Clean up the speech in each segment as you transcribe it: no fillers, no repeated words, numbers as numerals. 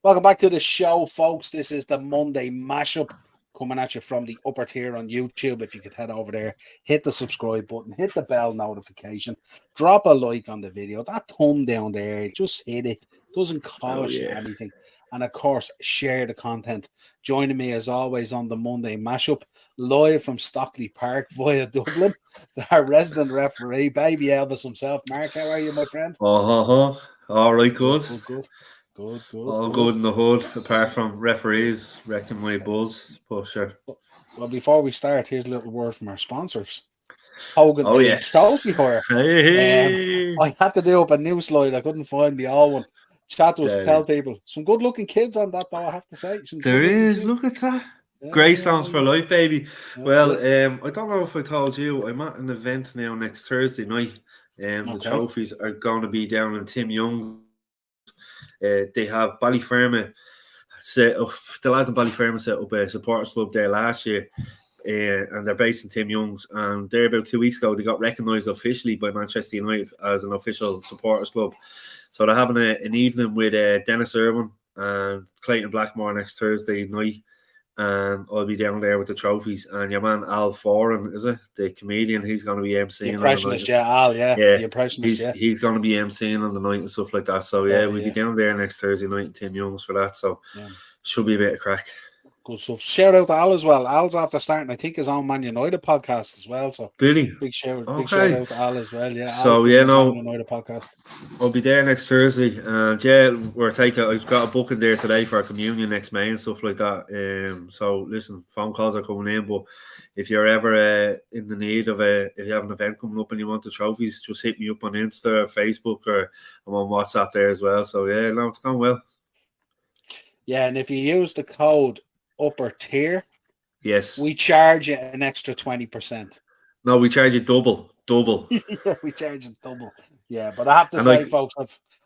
Welcome back to the show, folks. This is the Monday mashup coming at you from the upper tier on YouTube. If you could head over there, hit the subscribe button, hit the bell notification, drop a like on the video. That thumb down there, just hit it. Doesn't cost you anything. And of course, share the content. Joining me as always on the Monday mashup, live from Stockley Park via Dublin, our resident referee, baby Elvis himself. Mark, how are you, my friend? All right, good. Good. All good in the hood, apart from referees wrecking my buzz. But sure. Well, before we start, here's a little word from our sponsors. Hogan yes. Trophy Hire. Hey. I had to do up a new slide. I couldn't find the old one. Chat to us, tell people. Some good looking kids on that, though, I have to say. There is, look at that. Greystones for life, baby. Well, I don't know if I told you, I'm at an event now next Thursday night. The trophies are going to be down in Tim Young. They have Ballyferma set up, the lads in Ballyferma set up a supporters club there last year, and they're based in Tim Young's. And there about 2 weeks ago, they got recognised officially by Manchester United as an official supporters club. So they're having an evening with Dennis Irwin and Clayton Blackmore next Thursday night. And I'll be down there with the trophies. And your man Al Foran, is it? The comedian, he's going to be emceeing. The impressionist, Al, The impressionist, he's going to be emceeing on the night and stuff like that. So, we'll be down there next Thursday night in Tim Young's for that. So, should be a bit of crack. Good stuff. Shout out to Al as well. Al's after starting, I think, his own Man United podcast as well. So really, big shout out to Al as well. Yeah. So Man United podcast. I'll be there next Thursday, and I've got a booking there today for a communion next May and stuff like that. So listen, phone calls are coming in, but if you're ever in the need of if you have an event coming up and you want the trophies, just hit me up on Insta or Facebook, or I'm on WhatsApp there as well. So it's going well. Yeah, and if you use the code upper tier, yes, we charge you an extra 20%. No, we charge you double. Yeah, we charge it double. Yeah, but I have to say, folks,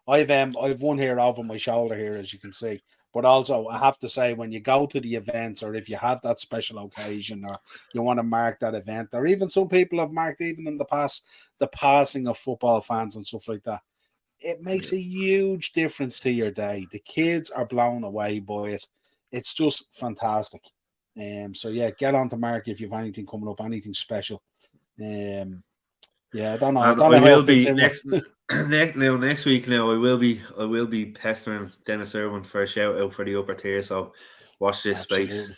I've one here over my shoulder here, as you can see. But also, I have to say, when you go to the events, or if you have that special occasion, or you want to mark that event, or even some people have marked, even in the past, the passing of football fans and stuff like that, it makes a huge difference to your day. The kids are blown away by it. It's just fantastic. So get on to Mark if you have anything coming up, anything special. I don't know. I will be next week. Now I will be pestering Dennis Irwin for a shout out for the upper tier. So watch this space.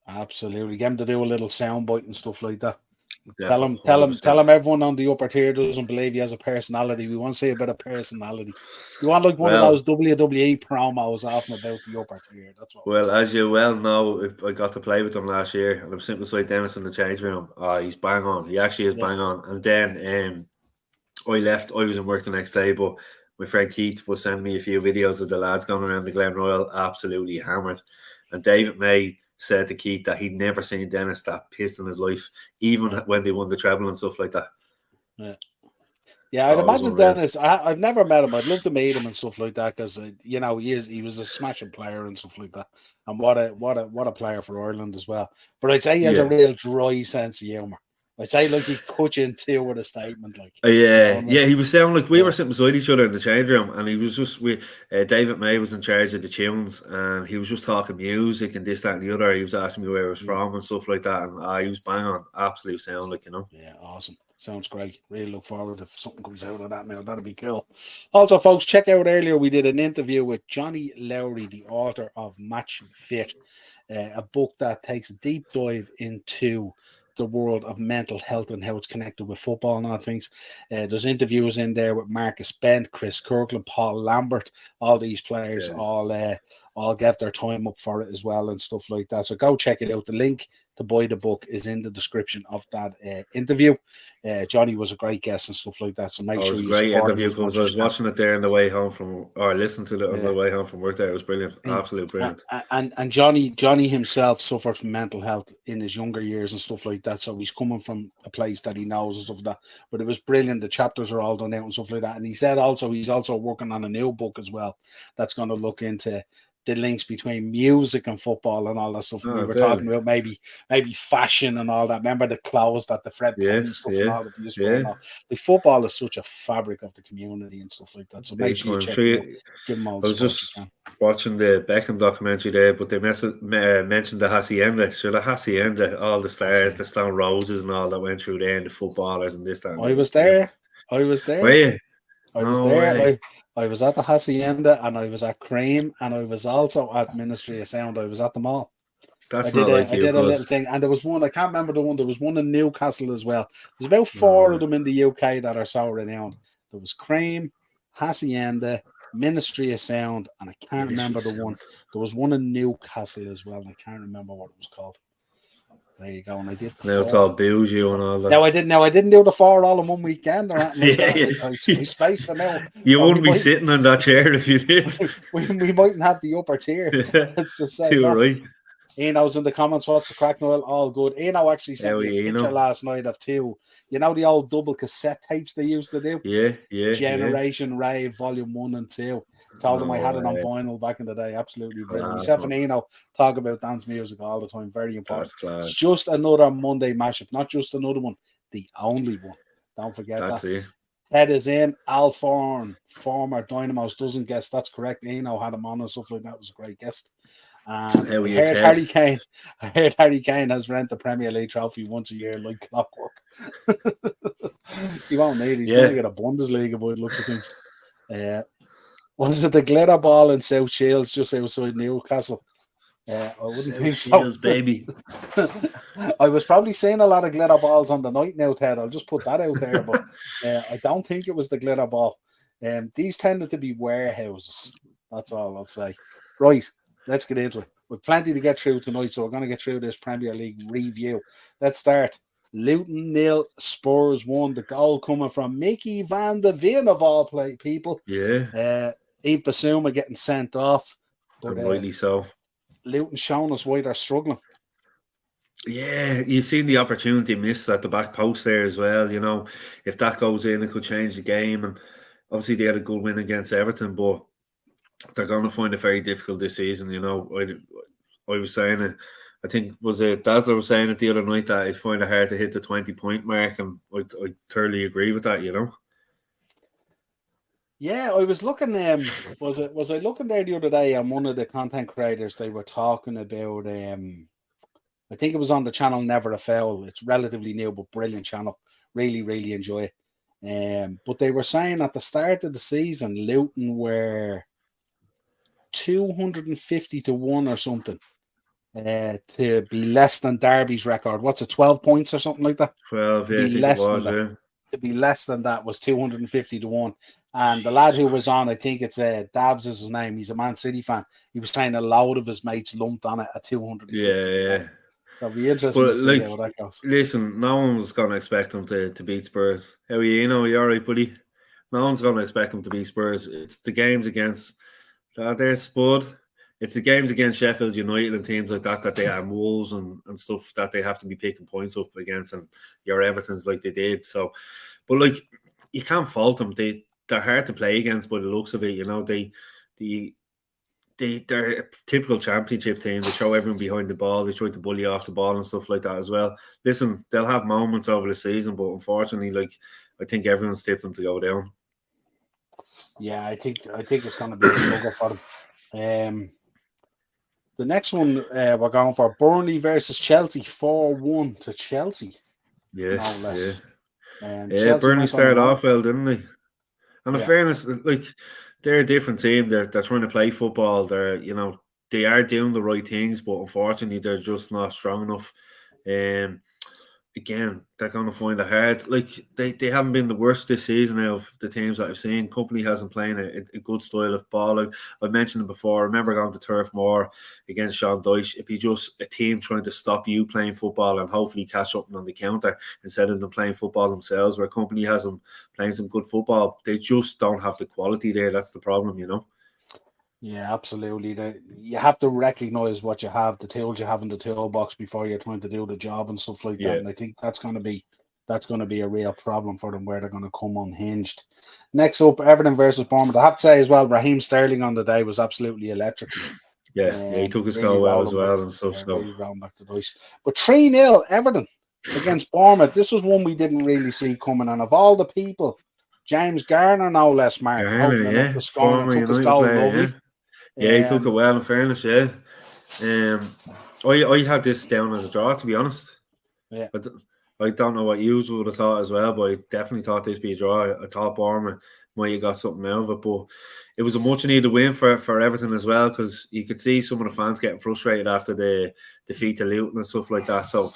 Absolutely, get him to do a little soundbite and stuff like that. Definitely. Tell him everyone on the upper tier doesn't believe he has a personality. We want to see a bit of personality. You want like one of those WWE promos often about the upper tier. That's what. Well, as you well know, I got to play with him last year, and I'm sitting beside Dennis in the change room. He's bang on. He actually is bang on. And then I left. I was in work the next day, but my friend Keith was sending me a few videos of the lads going around the Glen Royal, absolutely hammered. And David May said to Keith that he'd never seen Dennis that pissed in his life, even when they won the treble and stuff like that. Yeah, I'd imagine Dennis. I've never met him. I'd love to meet him and stuff like that, because he was a smashing player and stuff like that. And what a player for Ireland as well. But I'd say he has a real dry sense of humour. I'd say like he cut you into with a statement like. He was sounding like we were sitting beside each other in the change room, and he was just David May was in charge of the tunes, and he was just talking music and this, that, and the other. He was asking me where I was from and stuff like that, and he was bang on, absolute sound, like, Yeah, awesome. Sounds great. Really look forward if something comes out of that now. That'd be cool. Also, folks, check out earlier we did an interview with Johnny Lowry, the author of Match Fit, a book that takes a deep dive into the world of mental health and how it's connected with football and all things. There's interviews in there with Marcus Bent, Chris Kirkland, Paul Lambert. All these players all get their time up for it as well and stuff like that. So go check it out. The link to buy the book is in the description of that interview. Johnny was a great guest and stuff like that. So make sure you support him. Great interview, because I was watching it there on the way home listening to it on the way home from work there. It was brilliant. Absolutely brilliant. And Johnny himself suffered from mental health in his younger years and stuff like that. So he's coming from a place that he knows and stuff like that. But it was brilliant. The chapters are all done out and stuff like that. And he said also he's also working on a new book as well that's going to look into the links between music and football and all that stuff. And we were definitely. talking about maybe fashion and all that. Remember the clothes that the Fred Perry stuff and all that they used to wear and all. The football is such a fabric of the community and stuff like that. So make sure you check it out. Give them all the support you can. Watching the Beckham documentary there, but they mentioned the Hacienda. Sure, the Hacienda, all the stars, the Stone Roses and all that went through there, and the footballers and this, that. I was there. I was there. Were you? I was there. I was at the Hacienda, and I was at Cream, and I was also at Ministry of Sound. I was at them all. I did a little thing, and there was one, I can't remember the one, there was one in Newcastle as well. There's about 4 of them in the UK that are so renowned. There was Cream, Hacienda, Ministry of Sound, and I can't remember the one. There was one in Newcastle as well, and I can't remember what it was called. There you go, and I did the now 4. It's all bougie and all that. No, I didn't do the 4 all in one weekend or anything like that. I spaced them out. You wouldn't be sitting on that chair if you did. we mightn't have the upper tier. Let's just say that. Right. Eno's in the comments. What's the crack, Noel? All good. Eno actually sent me a picture last night of 2. You know the old double cassette tapes they used to do? Yeah. Generation Rave Volume 1 and 2. Told him I had it on vinyl back in the day. Absolutely brilliant. Myself and Eno talk about dance music all the time. Very important. It's just another Monday mashup, not just another one. The only one. Don't forget that. Ted is in. Al Thorne, former Dynamos, doesn't guess. That's correct. Eno had him on and stuff like that. Was a great guest. I heard Harry Kane has rent the Premier League trophy once a year like clockwork. He won't need it. He's going to get a Bundesliga by the looks of things. Was it the glitter ball in South Shields just outside Newcastle? I wouldn't think so. Shields, baby. I was probably seeing a lot of glitter balls on the night now, Ted. I'll just put that out there, but I don't think it was the glitter ball. These tended to be warehouses. That's all I'll say. Right, let's get into it. We've plenty to get through tonight, so we're going to get through this Premier League review. Let's start. Luton 0, Spurs 1. The goal coming from Mickey van de Ven of all people. Yeah. Yves Bissouma getting sent off. But, rightly so. Luton showing us why they're struggling. Yeah, you've seen the opportunity missed at the back post there as well. You know, if that goes in, it could change the game. And obviously, they had a good win against Everton, but they're going to find it very difficult this season. You know, I was saying it. I think Dazzler was saying it the other night that he'd find it hard to hit the 20-point mark, and I thoroughly agree with that. You know. Yeah, I was looking. Was I looking there the other day on one of the content creators? They were talking about. I think it was on the channel Never a Foul. It's relatively new, but brilliant channel. Really, really enjoy it. But they were saying at the start of the season, Luton were 250 to 1 or something to be less than Derby's record. What's it, 12 points or something like that? 12, yeah. To be less than that was 250 to 1. And the lad who was on, I think it's Dabs is his name. He's a Man City fan. He was saying a load of his mates lumped on it at 250. Yeah. So it'll be interesting to see how that goes. Listen, no one's going to expect them to beat Spurs. How are you? You know, you all right, buddy? No one's going to expect them to beat Spurs. It's the games against there's Spud. It's the games against Sheffield United and teams like that they have Wolves and stuff that they have to be picking points up against, and your Everton's like they did. So, but like you can't fault them. They're hard to play against by the looks of it. You know, they're a typical championship team. They throw everyone behind the ball. They try to bully off the ball and stuff like that as well. Listen, they'll have moments over the season, but unfortunately, I think everyone's tipped them to go down. Yeah, I think it's going to be a struggle for them. The next one we're going for Burnley versus Chelsea, 4-1 to Chelsea. Yeah, no less. Yeah, Burnley started off well, didn't they? And in fairness, they're a different team. They're trying to play football. They are doing the right things, but unfortunately, they're just not strong enough. Again, they're going to find it hard. They haven't been the worst this season out of the teams that I've seen. Company hasn't playing a good style of ball. I've mentioned it before. I remember going to Turf Moor against Sean Dyche. It'd be just a team trying to stop you playing football and hopefully catch something on the counter instead of them playing football themselves, where Company has them playing some good football. They just don't have the quality there. That's the problem, you know? Yeah, absolutely. You have to recognise what you have, the tools you have in the toolbox before you're trying to do the job and stuff like that. And I think that's going to be a real problem for them, where they're going to come unhinged. Next up, Everton versus Bournemouth. I have to say as well, Raheem Sterling on the day was absolutely electric. Yeah, he took his Really goal well as rolling back. well and stuff. Yeah, So really rolling back to the ice. But 3-0 Everton against Bournemouth. This was one we didn't really see coming. And of all the people, James Garner, no less, Mark, Garner, opening up yeah, the scoring and former took his United goal player, lovely. yeah, he took it well. In fairness, yeah. I had this down as a draw, to be honest. Yeah. But I don't know what you would have thought as well, but I definitely thought this be a draw. I thought Bournemouth might have got something out of it, but it was a much needed win for Everton as well, because you could see some of the fans getting frustrated after the defeat to Luton and stuff like that. So,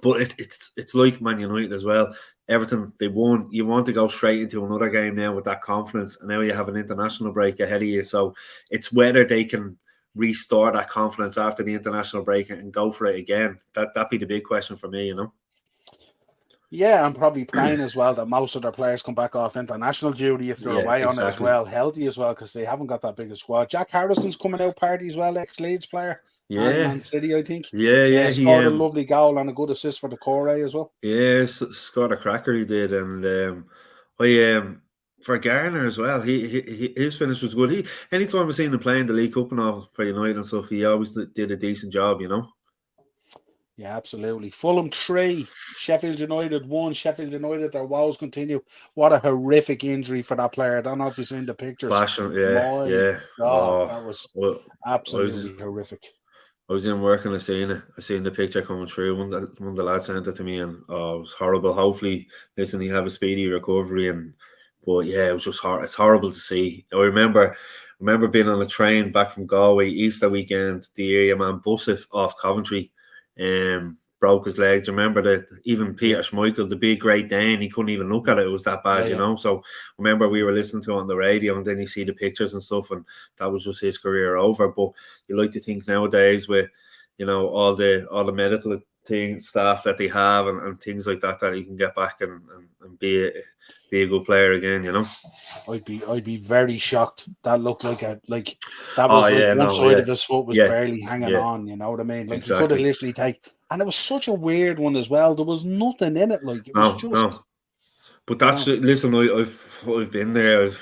but it's like Man United as well. Everton, they won. You want to go straight into another game now with that confidence, and now you have an international break ahead of you. So it's whether they can restore that confidence after the international break and go for it again. That'd be the big question for me, you know. Yeah, and probably playing as well, that most of their players come back off international duty if they're away on it as well, healthy as well, because they haven't got that big a squad. Jack Harrison's coming out party as well, ex-Leeds player, and Man City, I think. Yeah, scored a lovely goal and a good assist for the Corey as well. Yeah, scored a cracker he did, and for Garner as well, his finish was good. Anytime I've seen him playing the League Cup and all for United and stuff, he always did a decent job, you know. Yeah, absolutely. Fulham 3, Sheffield United 1. Sheffield United, their woes continue. What a horrific injury for that player. I don't know if you've seen the pictures. Passion, My God, that was absolutely horrific. I was in work and I seen the picture coming through. One of the lads sent it to me, and it was horrible. Hopefully, listen, he have a speedy recovery. But yeah, it was just it's horrible to see. I remember being on a train back from Galway Easter weekend. The area man Bussett off Coventry, broke his legs. Remember that even Peter Schmeichel, the big Great Dane, he couldn't even look at it. It was that bad, you know. So remember we were listening to it on the radio, and then you see the pictures and stuff, and that was just his career over. But you like to think nowadays with, you know, all the medical staff that they have and things like that he can get back and be a good player again, you know. I'd be very shocked. That looked like that was one side of his foot was barely hanging on, you know what I mean? Like he could have literally and it was such a weird one as well. There was nothing in it, like it was just. But that's listen, I've been there. I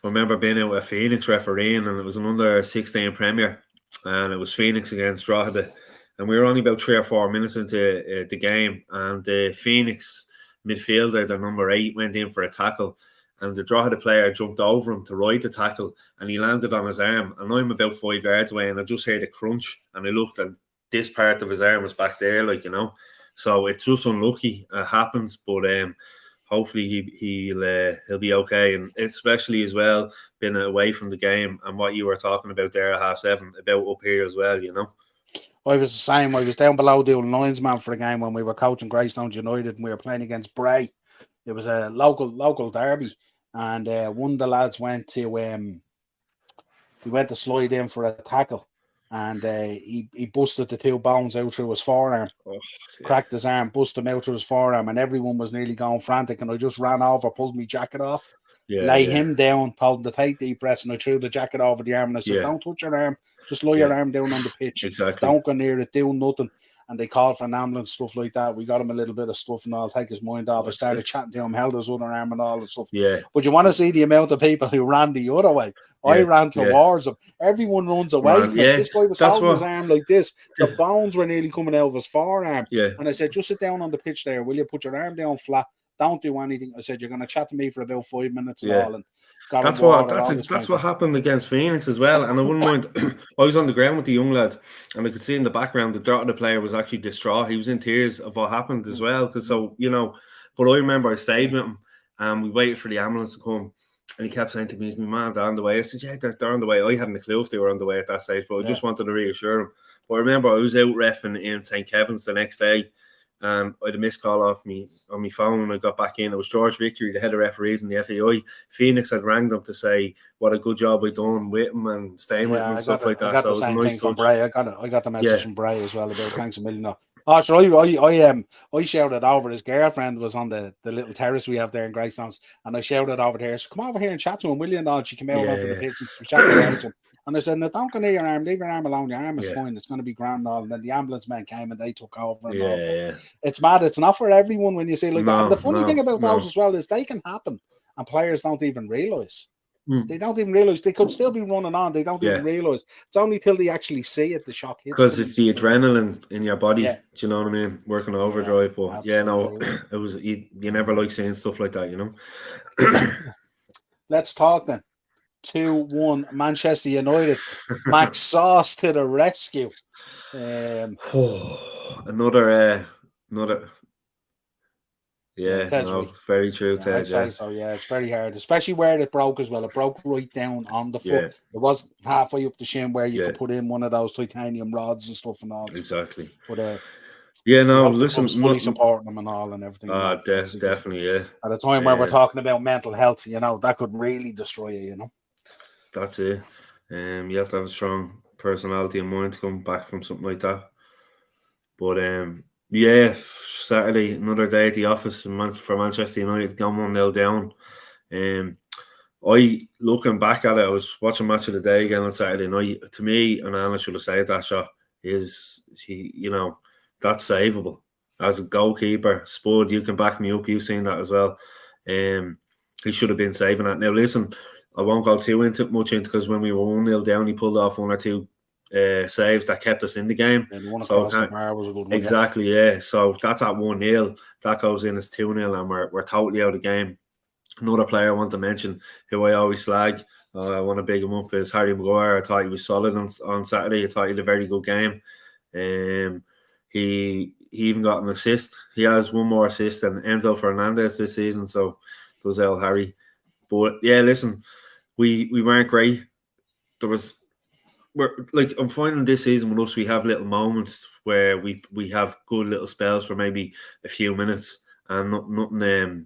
remember being out at Phoenix refereeing, and it was an under 16 Premier, and it was Phoenix against Drogheda, and we were only about 3 or 4 minutes into the game, and the Phoenix midfielder, the number 8, went in for a tackle, and the Drogheda player jumped over him to ride the tackle, and he landed on his arm, and I'm about 5 yards away, and I just heard a crunch, and I looked, and this part of his arm was back there, like, you know. So it's just unlucky. It happens, but hopefully he'll be okay, and especially as well being away from the game and what you were talking about there at 7:30 about up here as well, you know. I was the same. I was down below doing linesman for a game when we were coaching Greystones United, and we were playing against Bray. It was a local derby, and one of the lads went to slide in for a tackle, and he busted the 2 bones out through his forearm, cracked his arm, busted him out through his forearm, and everyone was nearly going frantic, and I just ran over, pulled my jacket off, lay him down, told him to take deep breaths, and I threw the jacket over the arm, and I said, don't touch your arm, just lay your arm down on the pitch. Don't go near it, do nothing. And they called for an ambulance, stuff like that. We got him a little bit of stuff and all, take his mind off. I started chatting to him, held his other arm and all that stuff. But you want to see the amount of people who ran the other way. I ran towards him. Everyone runs away from it. This guy was holding his arm like this. The bones were nearly coming out of his forearm. And I said, just sit down on the pitch there. Will you put your arm down flat? Don't do anything. I said, you're going to chat to me for about 5 minutes and all. And that's what happened against Phoenix as well. And I wouldn't mind. I was on the ground with the young lad, and I could see in the background the player was actually distraught. He was in tears of what happened as well. But I remember I stayed with him, and we waited for the ambulance to come, and he kept saying to me, "Is my man, they're on the way?" I said, "Yeah, they're on the way." I hadn't a clue if they were on the way at that stage, but I just wanted to reassure him. But I remember I was out reffing in St. Kevin's the next day. I had a missed call off me on my phone when I got back in. It was George Victory, the head of referees in the FAI. Phoenix had rang them to say what a good job I'd done with him and staying with him and stuff like that. I got the same thing from Bray. I got the message from Bray as well about thanks a million. Oh, sure. I shouted over. His girlfriend was on the little terrace we have there in Greystones, and I shouted over there. So come over here and chat to him, will you? And she came out onto the pitch and she was chatting to him. And I said, no, don't go near your arm. Leave your arm alone. Your arm is fine. It's going to be grand. And then the ambulance men came and they took over. And all. It's mad. It's not for everyone when you say like that. And the funny thing about those as well is they can happen and players don't even realise. They don't even realise they could still be running on. They don't even realise. It's only till they actually see it, the shock hits them. Because it's the adrenaline in your body. Yeah. Do you know what I mean? Working overdrive. But absolutely. it was you never like seeing stuff like that, you know. Let's talk then. 2-1 Manchester United. Max Sauce to the rescue. Another. Yeah, Ted's no, right. very true, Ted. I'd say so. Yeah, it's very hard, especially where it broke as well. It broke right down on the foot. It wasn't halfway up the shin where you could put in one of those titanium rods and stuff and all. Exactly. But listen, fully supporting them and all and everything. Definitely, yeah. At a time where we're talking about mental health, that could really destroy you. That's it. You have to have a strong personality and mind to come back from something like that. But Saturday, another day at the office for Manchester United, gone 1-0 down. I, looking back at it, I was watching Match of the Day again on Saturday night. To me, and Anna should have said that shot, that's savable. As a goalkeeper, Spud, you can back me up. You've seen that as well. He should have been saving that. Now, listen, I won't go too much into because when we were 1-0 down, he pulled off one or two saves that kept us in the game. And the one across the bar was a good one. Exactly, yeah. So that's at 1-0. That goes in as 2-0, and we're totally out of the game. Another player I want to mention, who I always slag, I want to big him up, is Harry Maguire. I thought he was solid on Saturday. I thought he had a very good game. He even got an assist. He has one more assist than Enzo Fernandez this season, so does El Harry. But yeah, listen, we weren't great. I'm finding this season with us, we have little moments where we have good little spells for maybe a few minutes and nothing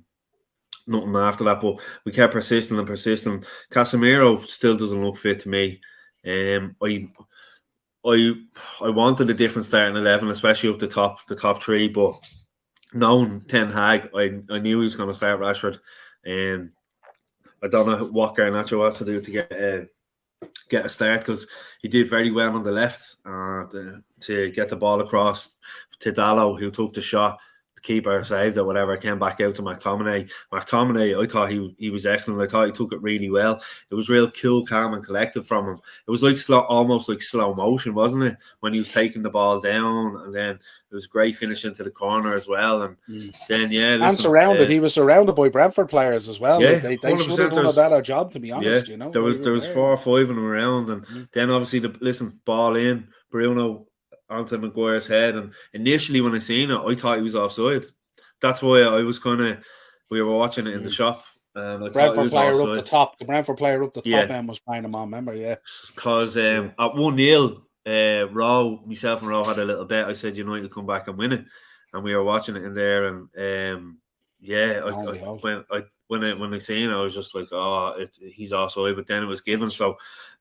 after that. But we kept persisting. Casemiro still doesn't look fit to me. I wanted a different starting 11, especially up the top three. But knowing Ten Hag, I knew he was going to start Rashford. I don't know what Garnacho has to do to get a start, because he did very well on the left to get the ball across to Dallo, who took the shot. The keeper saved it, whatever, came back out to McTominay. I thought he was excellent. I thought he took it really well. It was real cool, calm and collected from him. It was like almost like slow motion, wasn't it, when he was taking the ball down, and then it was great finish into the corner as well. And then he was surrounded by Brentford players as well. Yeah, they should have done a better job, to be honest. There was 4 or 5 of them around, and then obviously ball in, Bruno onto Maguire's head, and initially when I seen it, I thought he was offside. That's why I was we were watching it in the shop. And Brentford player up the top. The Brentford player up the top end was playing him on, remember? Yeah. Because at 1-0, myself and Row had a little bet. I said United come back and win it, and we were watching it in there, and when I seen it, I was just like, he's offside, but then it was given. So,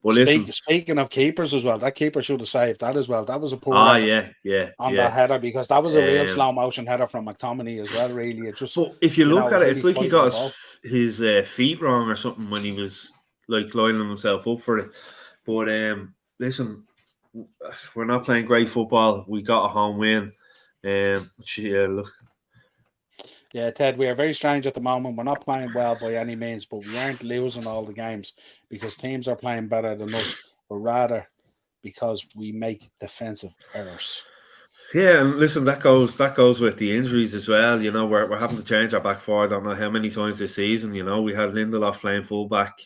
but speaking of keepers as well, that keeper should have saved that as well. That was a poor that header, because that was a real slow motion header from McTominay as well. Really, it just. But if you look at it, it's like he got his feet wrong or something when he was like lining himself up for it. But listen, we're not playing great football. We got a home win. Yeah, Ted, we are very strange at the moment. We're not playing well by any means, but we aren't losing all the games because teams are playing better than us, but rather because we make defensive errors. Yeah, and listen, that goes with the injuries as well. We're having to change our back four. I don't know how many times this season. We had Lindelof playing fullback.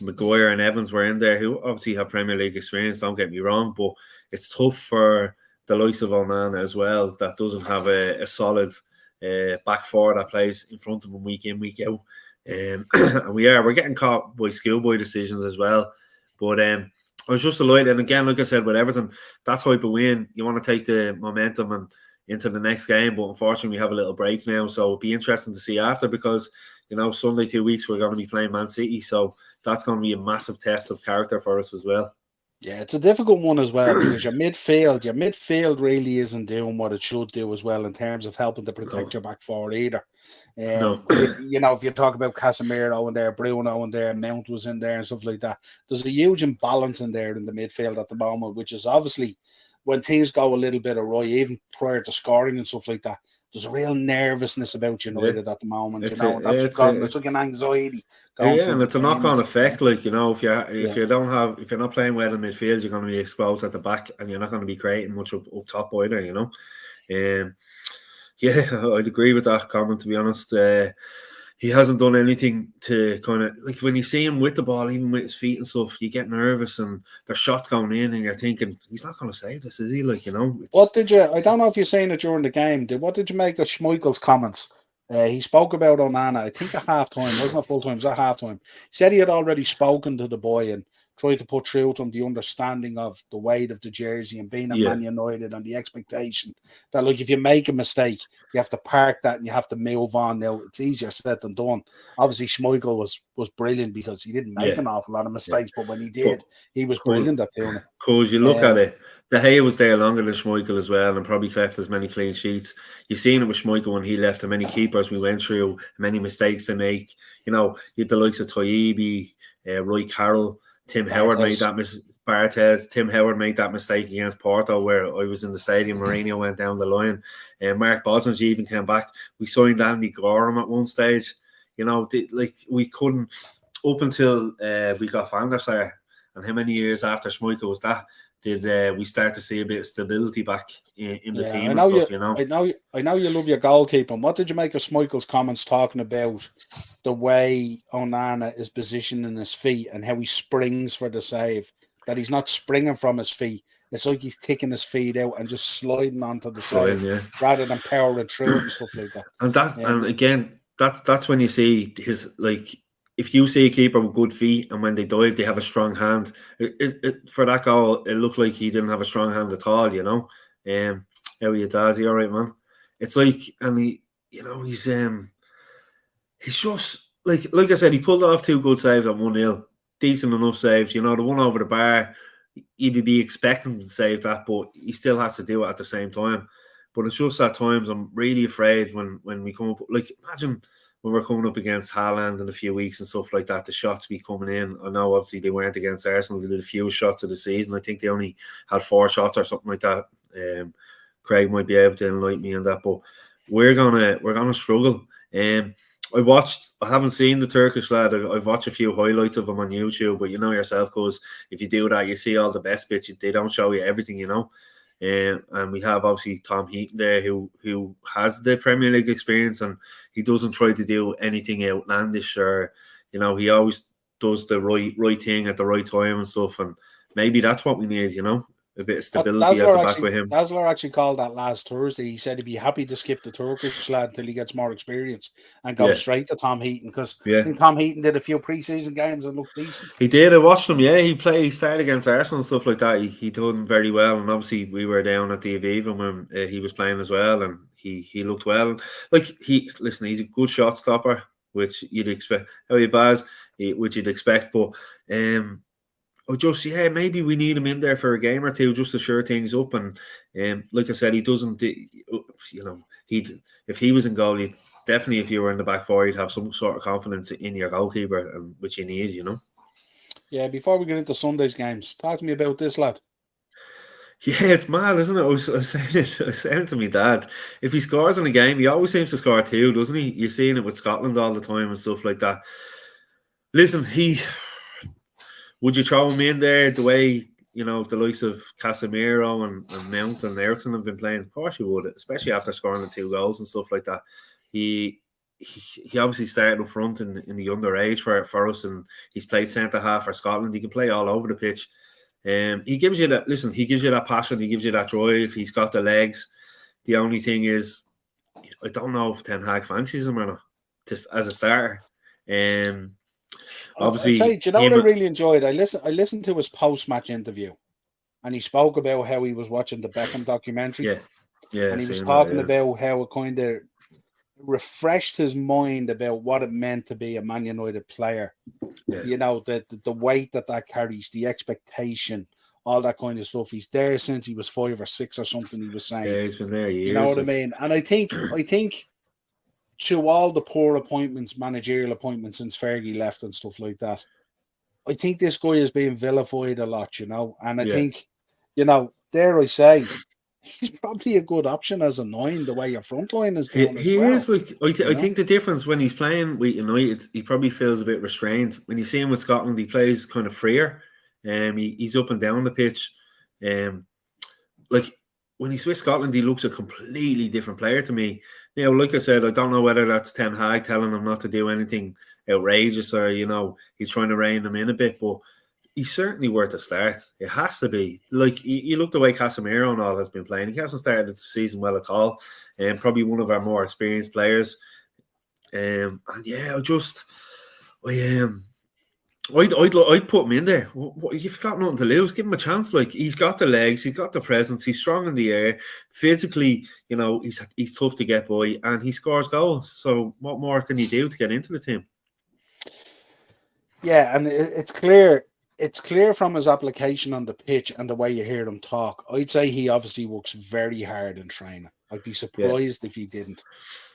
Maguire and Evans were in there, who obviously have Premier League experience, don't get me wrong, but it's tough for the likes of Onana as well, that doesn't have a solid back four that plays in front of him week in, week out. And we're getting caught by schoolboy decisions as well. But I was just delighted. And again, like I said, with Everton, that type of win, you want to take the momentum and into the next game. But unfortunately, we have a little break now. So it'll be interesting to see after, because, Sunday 2 weeks, we're going to be playing Man City. So that's going to be a massive test of character for us as well. Yeah, it's a difficult one as well, because your midfield really isn't doing what it should do as well in terms of helping to protect your back four either. If you talk about Casemiro in there, Bruno in there, Mount was in there and stuff like that, there's a huge imbalance in there in the midfield at the moment, which is obviously when things go a little bit awry, even prior to scoring and stuff like that, there's a real nervousness about United at the moment, It's and that's causing such an anxiety going through. And it's a knock-on effect. Like, if you don't have, if you're not playing well in midfield, you're going to be exposed at the back, and you're not going to be creating much up top either. I'd agree with that comment, to be honest. He hasn't done anything to kind of, like, when you see him with the ball, even with his feet and stuff, you get nervous and there's shots going in and you're thinking, he's not going to save this, is he? Like, What did you, I don't know if you're saying it during the game, what did you make of Schmeichel's comments? He spoke about Onana, I think at half-time, wasn't it full-time, it was at half-time. He said he had already spoken to the boy and tried to put through to him the understanding of the weight of the jersey and being at Man United and the expectation that, like, if you make a mistake, you have to park that and you have to move on. Now, it's easier said than done. Obviously, Schmeichel was brilliant because he didn't make an awful lot of mistakes, but when he did, he was brilliant at doing it. Because you look at it, De Gea was there longer than Schmeichel as well and probably kept as many clean sheets. You've seen it with Schmeichel when he left, and many keepers we went through, many mistakes to make. You had the likes of Taibbi, Roy Carroll, Tim Howard made that Tim Howard made that mistake against Porto, where I was in the stadium. Mourinho went down the line, and Mark Bosnich even came back. We signed Andy Gorham at one stage. We couldn't, up until we got Van der Sar, and how many years after Schmeichel was that, did we start to see a bit of stability back in the team and stuff, I know you love your goalkeeper. What did you make of Schmeichel's comments talking about the way Onana is positioning his feet and how he springs for the save? That he's not springing from his feet. It's like he's kicking his feet out and just sliding onto the save rather than powering through and stuff like that. And again, that's when you see his, like, if you see a keeper with good feet and when they dive, they have a strong hand. For that goal, it looked like he didn't have a strong hand at all, How are you, Dazzy? All right, man. It's like, and he's just, like I said, he pulled off 2 good saves at 1-0. Decent enough saves. The one over the bar, you'd be expecting to save that, but he still has to do it at the same time. But it's just at times I'm really afraid when we come up, like, imagine when we're coming up against Haaland in a few weeks and stuff like that, the shots be coming in. I know obviously they weren't against Arsenal, they did a few shots of the season. I think they only had 4 shots or something like that. Craig might be able to enlighten me on that, but we're gonna struggle. I haven't seen the Turkish lad. I've watched a few highlights of him on YouTube, but you know yourself, because if you do that, you see all the best bits. They don't show you everything, and we have obviously Tom Heaton there who has the Premier League experience, and he doesn't try to do anything outlandish, or he always does the right thing at the right time and stuff. And maybe that's what we need, a bit of stability at the back with him. Dazzler actually called that last Thursday. He said he'd be happy to skip the Turkish lad until he gets more experience and go straight to Tom Heaton, because I think Tom Heaton did a few pre-season games and looked decent. He did. I watched him. Yeah, he started against Arsenal and stuff like that. He done very well, and obviously we were down at the Aviva when he was playing as well, and he looked well. Like, he's a good shot stopper, which you'd expect. How you Baz, which you'd expect, but maybe we need him in there for a game or two just to shore things up. And like I said, he doesn't. If he was in goal, definitely, if you were in the back four, you'd have some sort of confidence in your goalkeeper, which you need. Yeah. Before we get into Sunday's games, talk to me about this lad. Yeah, it's mad, isn't it? I was saying to my dad, if he scores in a game, he always seems to score 2, doesn't he? You're seeing it with Scotland all the time and stuff like that. Listen, would you throw him in there the way, the likes of Casemiro and Mount and Ericsson have been playing? Of course you would, especially after scoring the 2 goals and stuff like that. He obviously started up front in the underage for us, and he's played centre-half for Scotland. He can play all over the pitch. He gives you that. Listen, he gives you that passion. He gives you that drive. He's got the legs. The only thing is, I don't know if Ten Hag fancies him or not, just as a starter. Obviously, do you know what I really enjoyed? I listened to his post-match interview, and he spoke about how he was watching the Beckham documentary. Yeah, and he was talking about how it kind of refreshed his mind about what it meant to be a Man United player. The weight that carries, the expectation, all that kind of stuff. He's there since he was 5 or 6 or something. He was saying, he's been there years. You know what I mean? And I think through all the poor appointments, managerial appointments since Fergie left and stuff like that, I think this guy is being vilified a lot, and I think, dare I say, he's probably a good option as a 9, the way your front line is doing as He well. is like I think the difference when he's playing with United, he probably feels a bit restrained. When you see him with Scotland, he plays kind of freer. He's up and down the pitch. Like when he's with Scotland, he looks a completely different player to me. You know, like I said, I don't know whether that's Ten Hag telling him not to do anything outrageous or he's trying to rein him in a bit, but he's certainly worth a start. It has to be. Like, you look the way Casemiro and all has been playing. He hasn't started the season well at all. And probably one of our more experienced players. And yeah, I'd put him in there. You've got nothing to lose. Give him a chance. Like, he's got the legs, he's got the presence, he's strong in the air. Physically, he's tough to get by, and he scores goals. So what more can you do to get into the team? Yeah, and it's clear. It's clear from his application on the pitch and the way you hear him talk. I'd say he obviously works very hard in training. I'd be surprised if he didn't.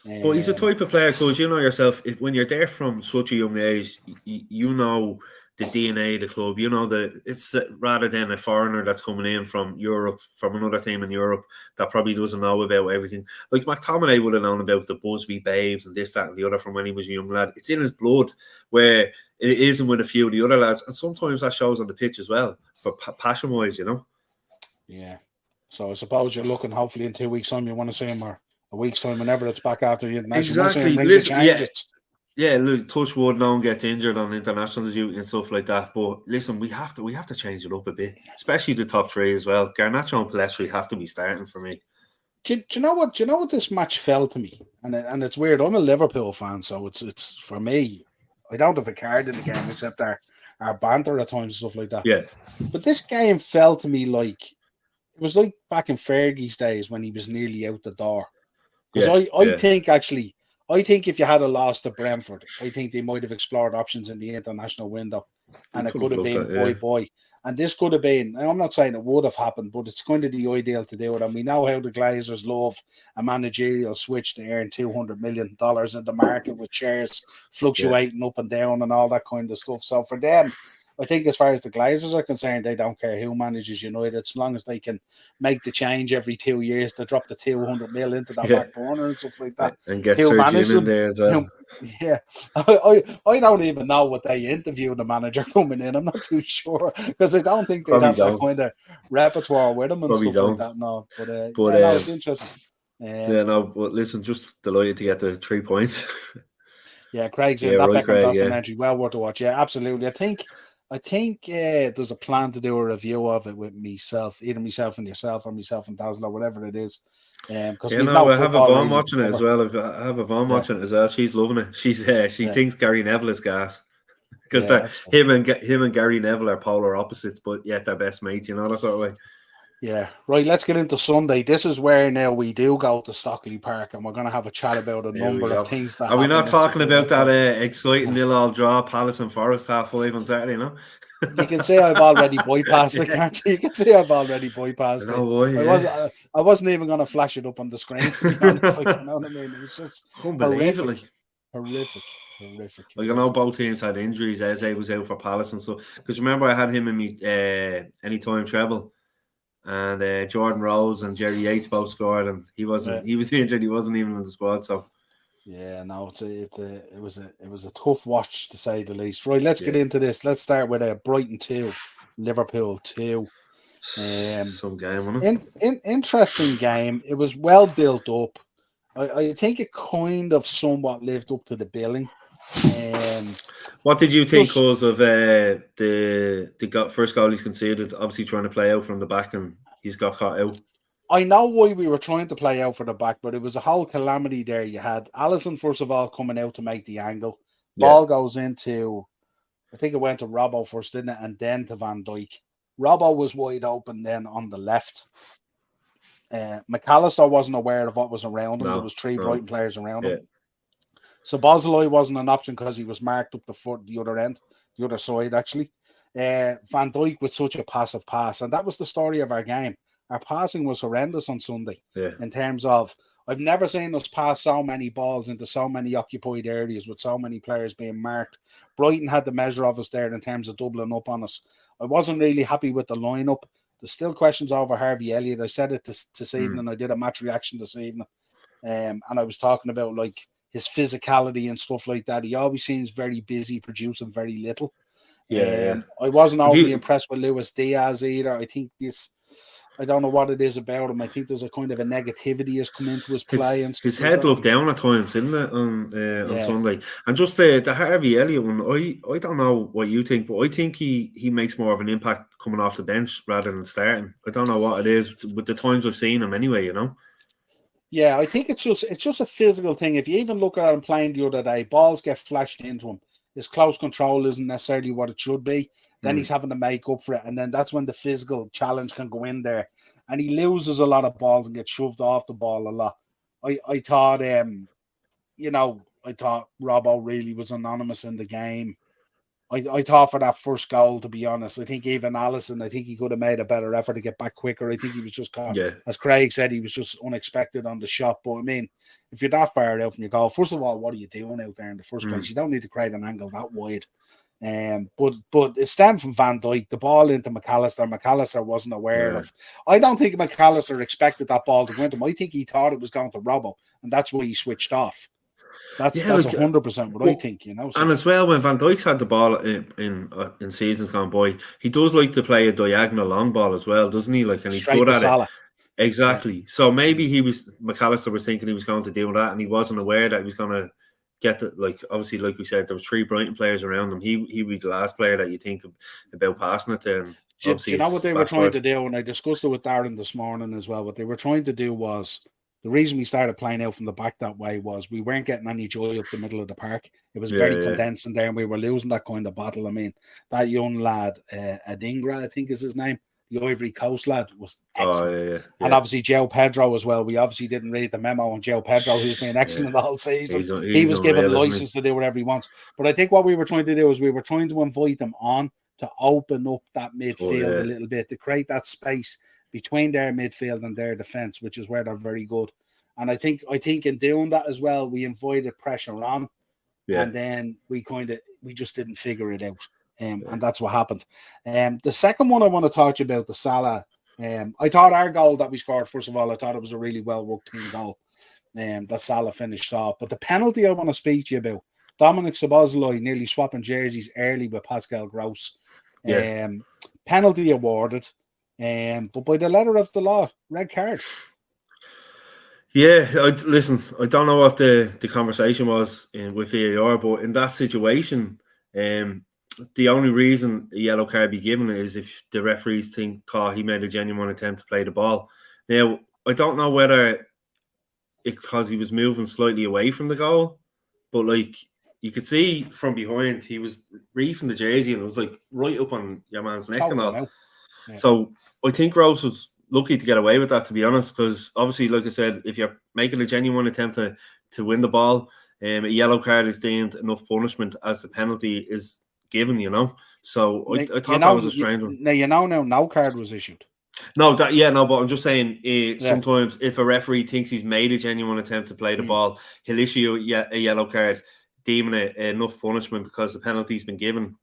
But he's a type of player, because you know yourself, when you're there from such a young age, you know the DNA of the club. You know that it's rather than a foreigner that's coming in from Europe, from another team in Europe, that probably doesn't know about everything. Like McTominay would have known about the Busby Babes and this, that, and the other from when he was a young lad. It's in his blood, where it isn't with a few of the other lads. And sometimes that shows on the pitch as well, for passion-wise, Yeah. So I suppose you're looking, hopefully in 2 weeks' time, you want to see him, or a week's time, whenever it's back after the international. Exactly. Listen, look, touch wood, no one gets injured on international duty and stuff like that. But listen, we have to change it up a bit, especially the top three as well. Garnacho and Pelestri have to be starting for me. Do you know what? Do you know what this match felt to me? And it's weird. I'm a Liverpool fan, so it's for me. I don't have a card in the game except our banter at times and stuff like that. Yeah. But this game felt to me like it was like back in Fergie's days when he was nearly out the door. Because I think if you had a loss to Brentford, I think they might have explored options in the international window, and it could have been boy. And this could have been, and I'm not saying it would have happened, but it's kind of the ideal to do it. And we know how the Glazers love a managerial switch to earn $200 million in the market, with shares fluctuating up and down and all that kind of stuff. So for them, I think as far as the Glazers are concerned, they don't care who manages United, as long as they can make the change every 2 years to drop the 200 mil into that back corner and stuff like that. And get Sergio in there as well. I don't even know what they interview the manager coming in. I'm not too sure, because I don't think they have that kind of repertoire with them and stuff like that. No, but it's interesting. But listen, just delighted to get the 3 points. Yeah, Craig's in that Beckham documentary. Yeah. Well worth a watch. Yeah, absolutely. I think there's a plan to do a review of it with myself, either myself and yourself, or myself and Dazzler, whatever it is. Because I have Yvonne watching it as well. I have Yvonne watching it as well. She's loving it. She thinks Gary Neville is gas, because him and Gary Neville are polar opposites, but yet they're best mates. That sort of way. Yeah. Right, let's get into Sunday. This is where now we do go to Stockley Park, and we're going to have a chat about a number of things. Are we not talking about that exciting 0-0 draw, Palace and Forest 5:30 on Saturday, no? You can say I've already bypassed it, can't you? You can say I've already bypassed it. I wasn't even going to flash it up on the screen, to be honest. Like, you know what I mean? It was just horrific. Like, I know both teams had injuries. Eze was out for Palace and stuff. Because remember, I had him in me anytime treble. And Jordan Rose and Jerry Yates both scored, and he wasn't. He was injured. He wasn't even in the squad. So, it was a tough watch, to say the least. Right, let's get into this. Let's start with Brighton 2, Liverpool 2. Some game, wasn't it? Interesting game. It was well built up. I think it kind of somewhat lived up to the billing. What did you think because of the first goal he's conceded? Obviously trying to play out from the back, and he's got caught out. I know why we were trying to play out for the back, but it was a whole calamity there. You had Alisson, first of all, coming out to make the angle. Ball goes into, I think it went to Robbo first, didn't it? And then to Van Dijk. Robbo was wide open then on the left. McAllister wasn't aware of what was around him. There was three Brighton players around him. So Bozzoloi wasn't an option because he was marked up the other end, the other side, actually. Van Dijk with such a passive pass. And that was the story of our game. Our passing was horrendous on Sunday in terms of, I've never seen us pass so many balls into so many occupied areas with so many players being marked. Brighton had the measure of us there in terms of doubling up on us. I wasn't really happy with the lineup. There's still questions over Harvey Elliott. I said it this evening. I did a match reaction this evening, and I was talking about like his physicality and stuff like that. He always seems very busy, producing very little. I wasn't overly impressed with Luis Diaz either. I think I don't know what it is about him. I think there's a kind of a negativity has come into his play and stuff. His head looked down at times, didn't it, on Sunday? And just the Harvey Elliott one, I don't know what you think, but I think he makes more of an impact coming off the bench rather than starting. I don't know what it is with the times I've seen him anyway, you know. Yeah, I think it's just a physical thing. If you even look at him playing the other day, balls get flashed into him. His close control isn't necessarily what it should be. Then he's having to make up for it. And then that's when the physical challenge can go in there. And he loses a lot of balls and gets shoved off the ball a lot. I thought, I thought Robbo really was anonymous in the game. I thought for that first goal, to be honest, I think even Alisson, I think he could have made a better effort to get back quicker. I think he was just caught, as Craig said, he was just unexpected on the shot. But I mean, if you're that far out from your goal, first of all, what are you doing out there in the first place? You don't need to create an angle that wide. But it stemmed from Van Dijk, the ball into McAllister. McAllister wasn't aware of. I don't think McAllister expected that ball to go into him. I think he thought it was going to Robbo, and that's why he switched off. That's 100% what I think, you know. So. And as well, when Van Dijk's had the ball in seasons gone by, he does like to play a diagonal long ball as well, doesn't he? Like, and he's good at it. Exactly. Yeah. So maybe McAllister was thinking he was going to do that, and he wasn't aware that he was going to get the, like, obviously, like we said, there was 3 Brighton players around him. He would be the last player that you think about passing it to. And do you know what they were trying to do? And I discussed it with Darren this morning as well. What they were trying to do was, the reason we started playing out from the back that way was we weren't getting any joy up the middle of the park. It was very condensed in there, and we were losing that kind of battle. I mean, that young lad, Adingra, I think is his name, the Ivory Coast lad, was excellent. And obviously Joe Pedro as well. We obviously didn't read the memo on Joe Pedro, who's been excellent all season. He was given license to do whatever he wants. But I think what we were trying to do is we were trying to invite them on to open up that midfield a little bit, to create that space between their midfield and their defense, which is where they're very good. And I think in doing that as well, we invited pressure on, and then we just didn't figure it out, and that's what happened. The second one I want to talk to you about, the Salah. I thought our goal that we scored, first of all, I thought it was a really well worked team goal, that Salah finished off. But the penalty I want to speak to you about, Dominic Szoboszlai nearly swapping jerseys early with Pascal Gross. Penalty awarded. But by the letter of the law, red card. Yeah, I don't know what the conversation was with VAR, but in that situation, the only reason a yellow card be given is if the referees thought he made a genuine attempt to play the ball. Now, I don't know whether because he was moving slightly away from the goal, but like you could see from behind, he was reefing the jersey and it was like right up on your man's neck and all. Yeah. So I think Rose was lucky to get away with that, to be honest, because obviously, like I said, if you're making a genuine attempt to win the ball, a yellow card is deemed enough punishment as the penalty is given, you know. So I thought that was a strange one. Now, no card was issued. No, but I'm just saying, sometimes if a referee thinks he's made a genuine attempt to play the ball, he'll issue a yellow card, deeming it enough punishment because the penalty's been given.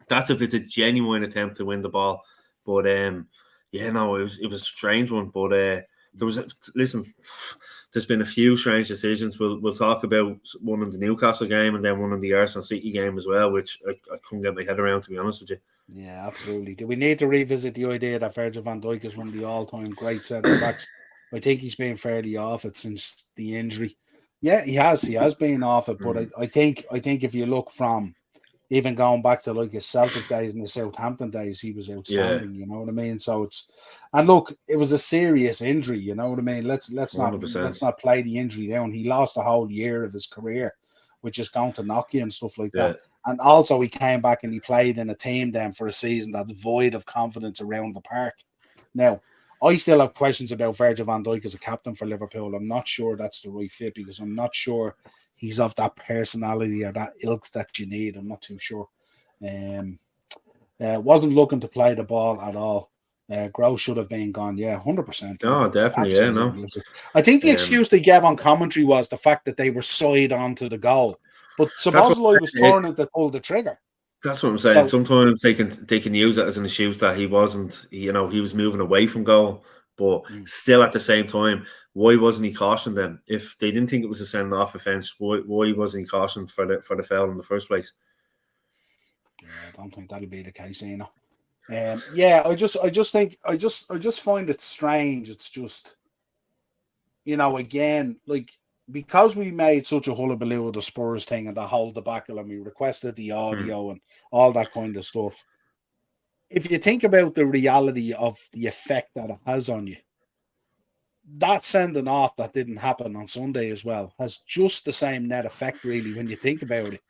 That's if it's a genuine attempt to win the ball. But it was a strange one. But there's been a few strange decisions. We'll talk about one in the Newcastle game and then one in the Arsenal City game as well, which I couldn't get my head around, to be honest with you. Yeah, absolutely. Do we need to revisit the idea that Virgil van Dijk is one of the all-time great centre-backs? I think he's been fairly off it since the injury. Yeah, he has been off it, but I think if you look from even going back to like his Celtic days and the Southampton days, he was outstanding. You know what I mean? So it was a serious injury. You know what I mean? Let's not play the injury down. He lost a whole year of his career, which is going to knock you and stuff like that. And also he came back and he played in a team then for a season that's void of confidence around the park. Now, I still have questions about Virgil van Dijk as a captain for Liverpool. I'm not sure that's the right fit because I'm not sure he's of that personality or that ilk that you need. I'm not too sure. Wasn't looking to play the ball at all. Gross should have been gone. Yeah, 100%. Oh, definitely. Yeah, no. I think the excuse they gave on commentary was the fact that they were side onto the goal. But Szoboszlai was turning to pull the trigger. That's what I'm saying. So Sometimes they can use it as an excuse that he wasn't, he was moving away from goal, but still at the same time, why wasn't he cautioned then? If they didn't think it was a send off offence, why wasn't he cautioned for the foul in the first place? Yeah, I don't think that'll be the case, yeah, I just find it strange. It's just, again, like, because we made such a hullabaloo of the Spurs thing and the whole debacle, and we requested the audio and all that kind of stuff. If you think about the reality of the effect that it has on you, that sending off that didn't happen on Sunday as well has just the same net effect, really, when you think about it.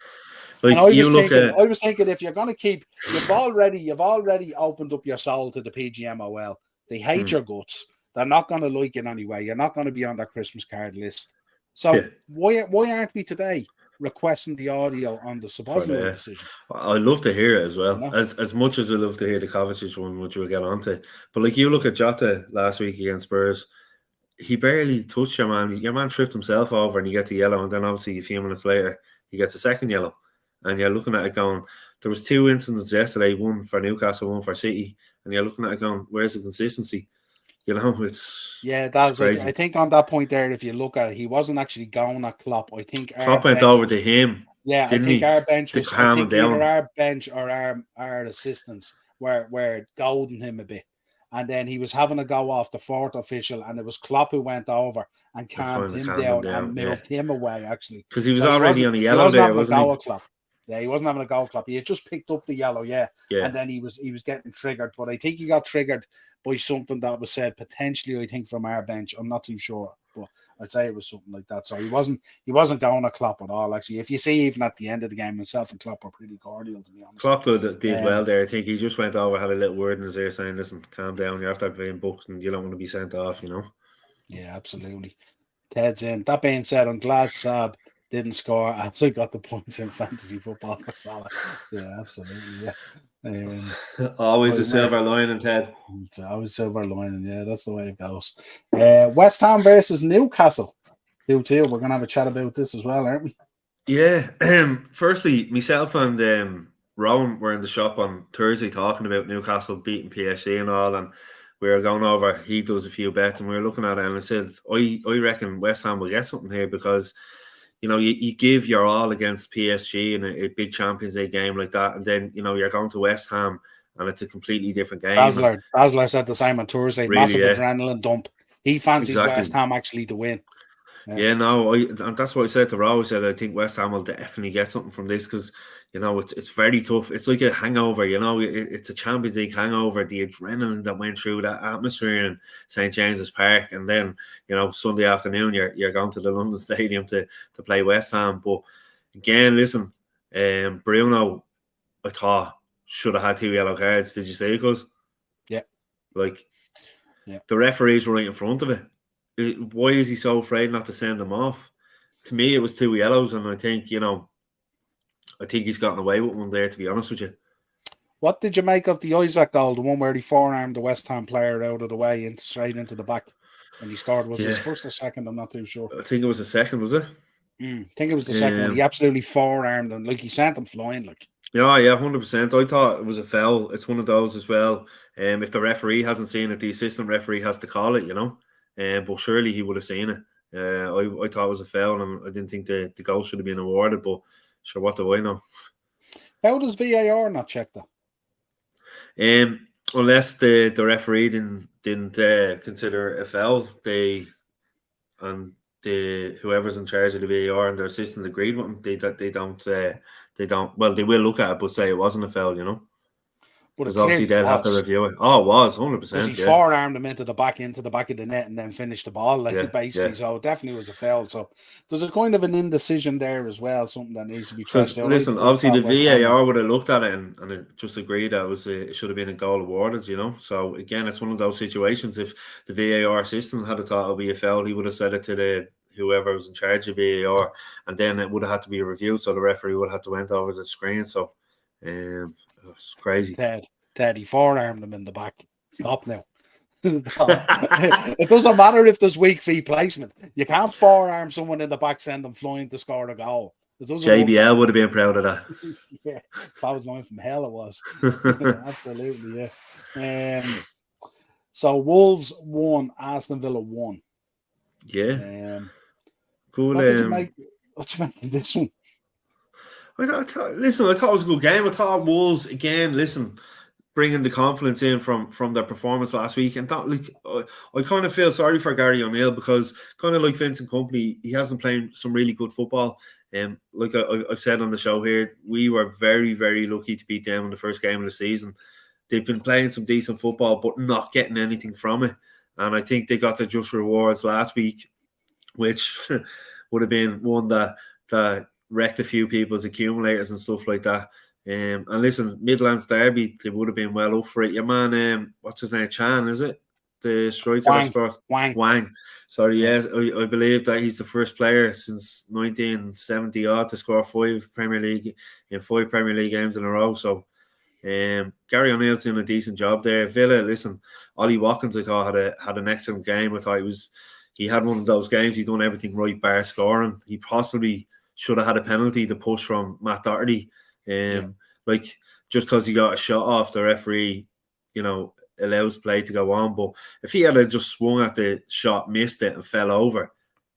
Like, and I was thinking, if you're going to keep, you've already opened up your soul to the PGMOL. They hate your guts. They're not going to like it anyway. You're not going to be on that Christmas card list. So why aren't we today requesting the audio on the Szoboszlai decision? I'd love to hear it as well. As much as I love to hear the Kovacic one, which we'll get onto. But like, you look at Jota last week against Spurs, he barely touched your man. Your man tripped himself over and he gets a yellow, and then obviously a few minutes later he gets a second yellow. And you're looking at it going, there was 2 incidents yesterday, one for Newcastle, one for City, and you're looking at it going, where's the consistency? It's crazy. I think on that point there, if you look at it, he wasn't actually going at Klopp. I think Klopp went over to him. Yeah, I think our bench was, I think either our bench or our assistants were goading him a bit. And then he was having a go off the fourth official, and it was Klopp who went over and calmed him down and moved him away, actually. Because he was already on a yellow there, wasn't he? Yeah, he wasn't having a goal, Klopp. He had just picked up the yellow, and then he was getting triggered. But I think he got triggered by something that was said potentially, I think, from our bench. I'm not too sure, but I'd say it was something like that. So he wasn't going to Klopp at all, actually. If you see, even at the end of the game, himself and Klopp were pretty cordial, to be honest. Klopp did well there. I think he just went over, had a little word in his ear saying, listen, calm down, you're after being booked and you don't want to be sent off, Yeah, absolutely. Ted's in. That being said, I'm glad Saab didn't score, and so got the points in fantasy football for Salah. Yeah, absolutely. Yeah. Always a silver lining, Ted. It's always silver lining. Yeah, that's the way it goes. West Ham versus Newcastle. 2-2. We're going to have a chat about this as well, aren't we? Yeah. Firstly, myself and Rowan were in the shop on Thursday talking about Newcastle beating PSG and all, and we were going over, he does a few bets, and we were looking at it, and I said, I reckon West Ham will get something here, because you give your all against PSG in a big Champions League game like that, and then you're going to West Ham and it's a completely different game. Basler said the same on Thursday. Really, massive adrenaline dump. He fancied West Ham actually to win. And that's what I said to Rowe. I said I think West Ham will definitely get something from this, because it's very tough. It's like a hangover. It's a Champions League hangover. The adrenaline that went through that atmosphere in St James's Park, and then Sunday afternoon you're going to the London Stadium to play West Ham. But again, listen, Bruno, I thought should have had 2 yellow cards. Did you see it, cuz? Yeah. The referees were right in front of it. Why is he so afraid not to send them off? To me, it was 2 yellows, and I think he's gotten away with one there, to be honest with you. What did you make of the Isaac goal, the one where he forearmed the West Ham player out of the way and straight into the back, and he scored? Was his first or second? I'm not too sure. I think it was the second, was it? I think it was the second one. He absolutely forearmed him, like he sent him flying, like. Yeah, 100%. I thought it was a foul. It's one of those as well. If the referee hasn't seen it, the assistant referee has to call it, but surely he would have seen it. I thought it was a foul, and I didn't think the goal should have been awarded, but sure, what do I know? How does VAR not check that? Unless the referee didn't consider a foul, whoever's in charge of the VAR and their assistant agreed with them. They don't. Well, they will look at it, but say it wasn't a foul, Because obviously they'll have to review it. Oh, it was 100%. Because he forearmed him into the back of the net and then finished the ball, basically. So it definitely was a foul. So there's a kind of an indecision there as well, something that needs to be trusted. Listen, obviously the VAR would have looked at it and it just agreed that it should have been a goal awarded, So again, it's one of those situations. If the VAR assistant had thought it would be a foul, he would have said it to whoever was in charge of VAR, and then it would have had to be reviewed. So the referee would have to went over the screen. So. It's crazy. Ted, he forearmed him in the back. Stop now. It doesn't matter if there's weak feet placement. You can't forearm someone in the back, send them flying to score a goal. It doesn't JBL would have been proud of that. Yeah, cloud line from hell it was. Absolutely, yeah. So Wolves won, Aston Villa won. Yeah. Cool. What did you make? What did you make of this one? I thought it was a good game. I thought Wolves again. Listen, bringing the confidence in from their performance last week, and that I kind of feel sorry for Gary O'Neill because kind of like Vincent Kompany, he hasn't played some really good football. Like I've said on the show here, we were very, very lucky to beat them in the first game of the season. They've been playing some decent football, but not getting anything from it. And I think they got the just rewards last week, which would have been one that wrecked a few people's accumulators and stuff like that. And listen, Midlands Derby, they would have been well up for it. Your man, what's his name? Chan, is it? The striker that scored? Wang. Sorry, yeah. I believe that he's the first player since 1970 odd to score 5 Premier League games in a row. So Gary O'Neill's doing a decent job there. Villa, listen, Ollie Watkins, I thought had an excellent game. I thought he had one of those games. He done everything right, bar scoring. He possibly should have had a penalty to push from Matt Doherty. Like just because he got a shot off, the referee, allows play to go on. But if he had just swung at the shot, missed it, and fell over,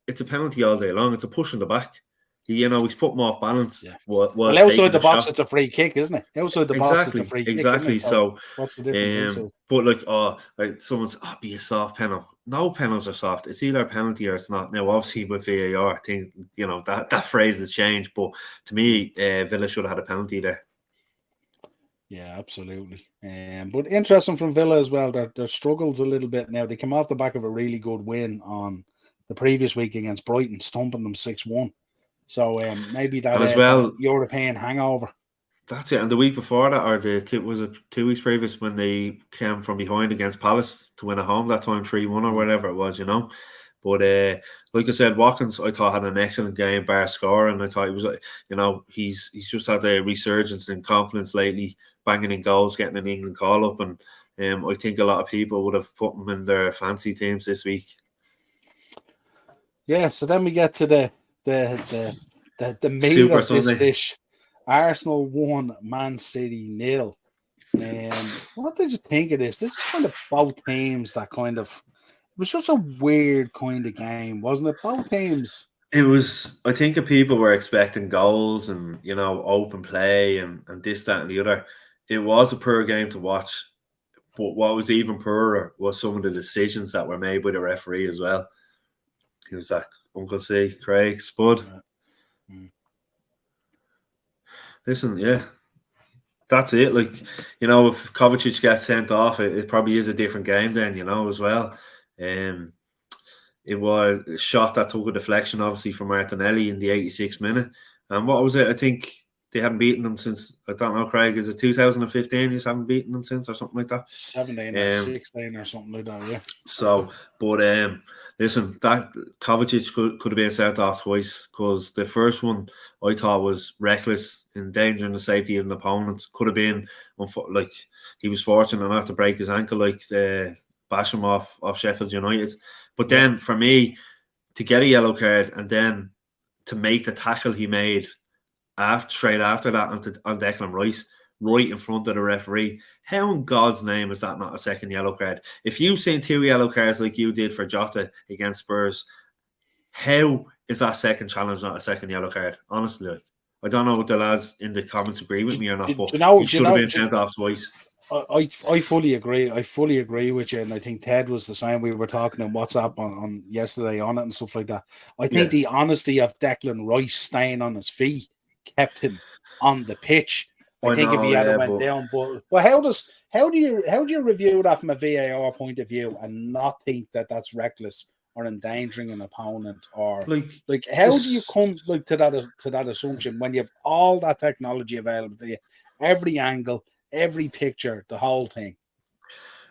it's a penalty all day long. It's a push in the back. He's put him off balance. Yeah. Well, outside the box, it's a free kick, isn't it? Outside the box, it's a free kick. Exactly. So what's the difference? But like someone's be a soft penalty. No penalties are soft. It's either a penalty or it's not. Now, obviously with VAR, I think that phrase has changed. But to me, Villa should have had a penalty there. Yeah, absolutely. But interesting from Villa as well. Their struggles a little bit now. They came off the back of a really good win on the previous week against Brighton, stomping them 6-1. So maybe that as well European hangover. That's it. And the week before that, or was it 2 weeks previous when they came from behind against Palace to win at home that time 3-1 or whatever it was, But like I said, Watkins, I thought had an excellent game, bar score, and I thought he was, he's just had a resurgence in confidence lately, banging in goals, getting an England call up, and I think a lot of people would have put him in their fancy teams this week. Yeah. So then we get to the meat Super of this dish. Arsenal 1, Man City 0. What did you think of this? This is kind of both teams that it was just a weird kind of game, wasn't it? Both teams. It was, I think people were expecting goals and, open play and this, that, and the other. It was a poor game to watch. But what was even poorer was some of the decisions that were made by the referee as well. He was that Uncle C, Craig, Spud. Yeah. Listen, yeah, that's it. Like, if Kovacic gets sent off, it probably is a different game then, as well. It was a shot that took a deflection, obviously, from Martinelli in the 86th minute. And what was it? I think they haven't beaten them since, I don't know, Craig, is it 2015? You haven't beaten them since or something like that? 17 or 16 or something like that, yeah. So, but listen, that Kovacic could have been sent off twice because the first one I thought was reckless, endangering the safety of an opponent. Could have been, like, he was fortunate not to break his ankle, like Basham off Sheffield United. But then for me, to get a yellow card and then to make the tackle he made straight after that on Declan Rice, right in front of the referee. How in God's name is that not a second yellow card? If you've seen 2 yellow cards like you did for Jota against Spurs, how is that second challenge not a second yellow card? Honestly, I don't know what the lads in the comments agree with me or not, but he should have been sent off twice. I fully agree. I fully agree with you, and I think Ted was the same. We were talking on WhatsApp on yesterday on it and stuff like that. I think the honesty of Declan Rice staying on his feet kept him on the pitch. I think if he had went down, but how do you review that from a VAR point of view and not think that that's reckless or endangering an opponent, or like how do you come to that assumption when you have all that technology available to you, every angle, every picture, the whole thing?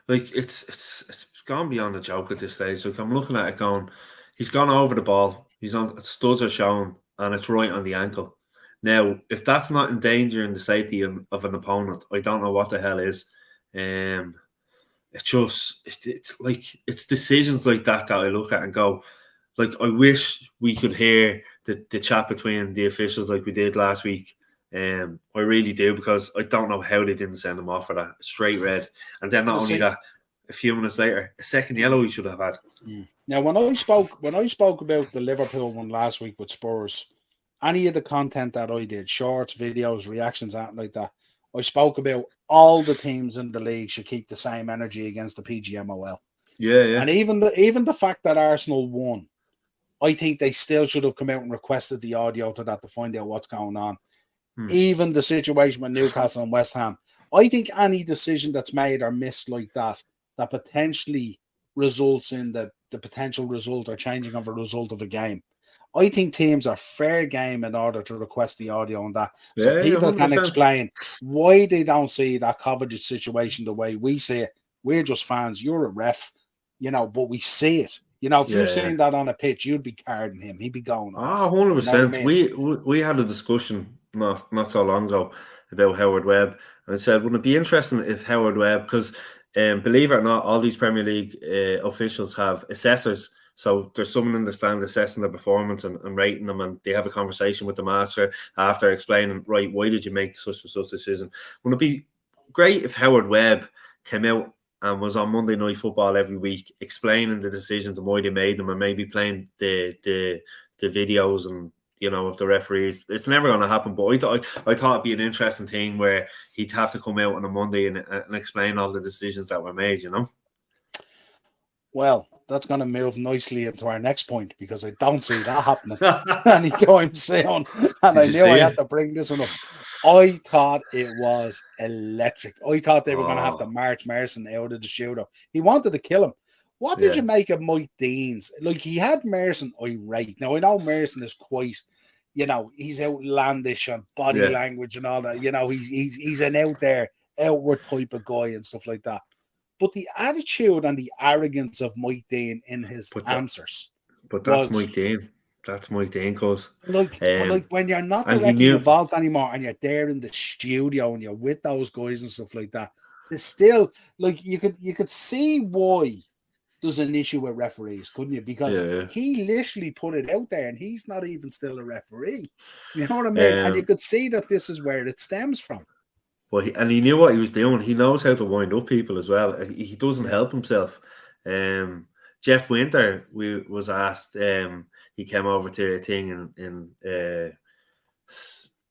Like it's gone beyond a joke at this stage. Like I'm looking at it going, he's gone over the ball, he's on, studs are shown, and it's right on the ankle. Now, if that's not endangering the safety of an opponent, I don't know what the hell is. It's decisions like that I look at and go, like I wish we could hear the chat between the officials like we did last week. I really do, because I don't know how they didn't send him off for that straight red, and then not only that, a few minutes later, a second yellow he should have had. Now, when I spoke about the Liverpool one last week with Spurs, any of the content that I did, shorts, videos, reactions, anything like that, I spoke about all the teams in the league should keep the same energy against the PGMOL. Yeah. And even the fact that Arsenal won, I think they still should have come out and requested the audio to that to find out what's going on. Even the situation with Newcastle and West Ham, I think any decision that's made or missed like that potentially results in the potential result or changing of a result of a game, I think teams are fair game in order to request the audio on that, so people 100%. can explain why they don't see that Kovacic situation the way we see it. We're just fans. You're a ref, but we see it. If you're seeing that on a pitch, you'd be carding him. He'd be going off. 100%. You know what I mean? We had a discussion not so long ago about Howard Webb, and I said, wouldn't it be interesting if Howard Webb, because believe it or not, all these Premier League officials have assessors. So there's someone in the stand assessing their performance and rating them, and they have a conversation with the master after explaining, right, why did you make such and such decision? Wouldn't it be great if Howard Webb came out and was on Monday Night Football every week explaining the decisions and why they made them, and maybe playing the videos and of the referees? It's never going to happen, but I thought it'd be an interesting thing where he'd have to come out on a Monday and explain all the decisions that were made. Well, that's going to move nicely into our next point, because I don't see that happening anytime soon. And I knew I had to bring this one up. I thought it was electric. I thought they were going to have to march Merson out of the shootout. He wanted to kill him. What did you make of Mike Dean's? Like, he had Merson irate. Now, I know Merson is quite, he's outlandish on body language and all that. He's an outward type of guy and stuff like that. But the attitude and the arrogance of Mike Dean in his answers. But that's Mike Dean. That's Mike Dean, cause like when you're not directly involved anymore and you're there in the studio and you're with those guys and stuff like that, it's still like you could see why there's an issue with referees, couldn't you? Because he literally put it out there, and he's not even still a referee. You know what I mean? And you could see that this is where it stems from. Well, he knew what he was doing. He knows how to wind up people as well. He doesn't help himself. Jeff Winter, was asked. He came over to a thing in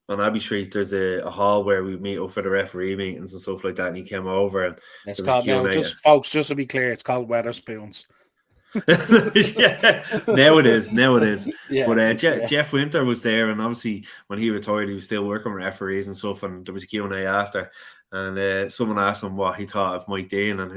on Abbey Street. There's a hall where we meet up for the referee meetings and stuff like that. And he came over, and it's called now. Just to be clear, it's called Weatherspoons. Now it is. But Jeff Winter was there, and obviously when he retired, he was still working with referees and stuff. And there was a Q&A after, and someone asked him what he thought of Mike Dean, and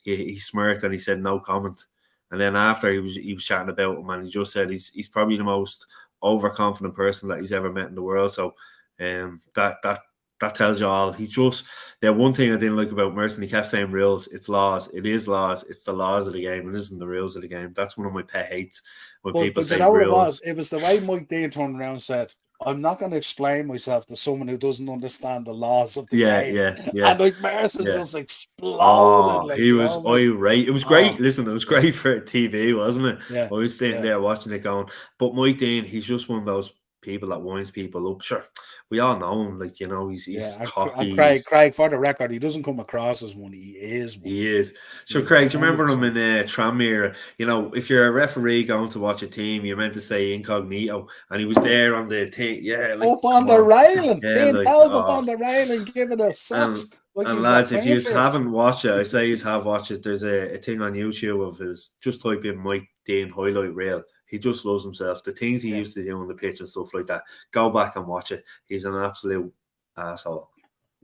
he smirked and he said no comment. And then after he was chatting about him, and he just said he's probably the most overconfident person that he's ever met in the world. So that tells you all. He's just one thing I didn't like about Merson. He kept saying rules. It's laws. It is laws. It's the laws of the game. It isn't the rules of the game. That's one of my pet hates when people say rules. It was the way Mike Dean turned around and said, I'm not going to explain myself to someone who doesn't understand the laws of the game. Yeah. And like Merson just exploded. He was irate. It was great. Listen, it was great for TV, wasn't it? Yeah. I was sitting there watching it going. But Mike Dean, he's just one of those people that winds people up. Sure, we all know him. Like, he's cocky. And Craig, for the record, he doesn't come across as one. He is one. He is. So, Craig, do you remember him in Tranmere? If you're a referee going to watch a team, you're meant to say incognito, and he was there on the thing. Yeah, like, up on the railing, being held up on the railing, giving us socks. And lads, if you haven't watched it, I say you have watched it. There's a thing on YouTube of his. Just type in Mike Dean highlight reel. He just loves himself. The things he used to do on the pitch and stuff like that. Go back and watch it. He's an absolute asshole.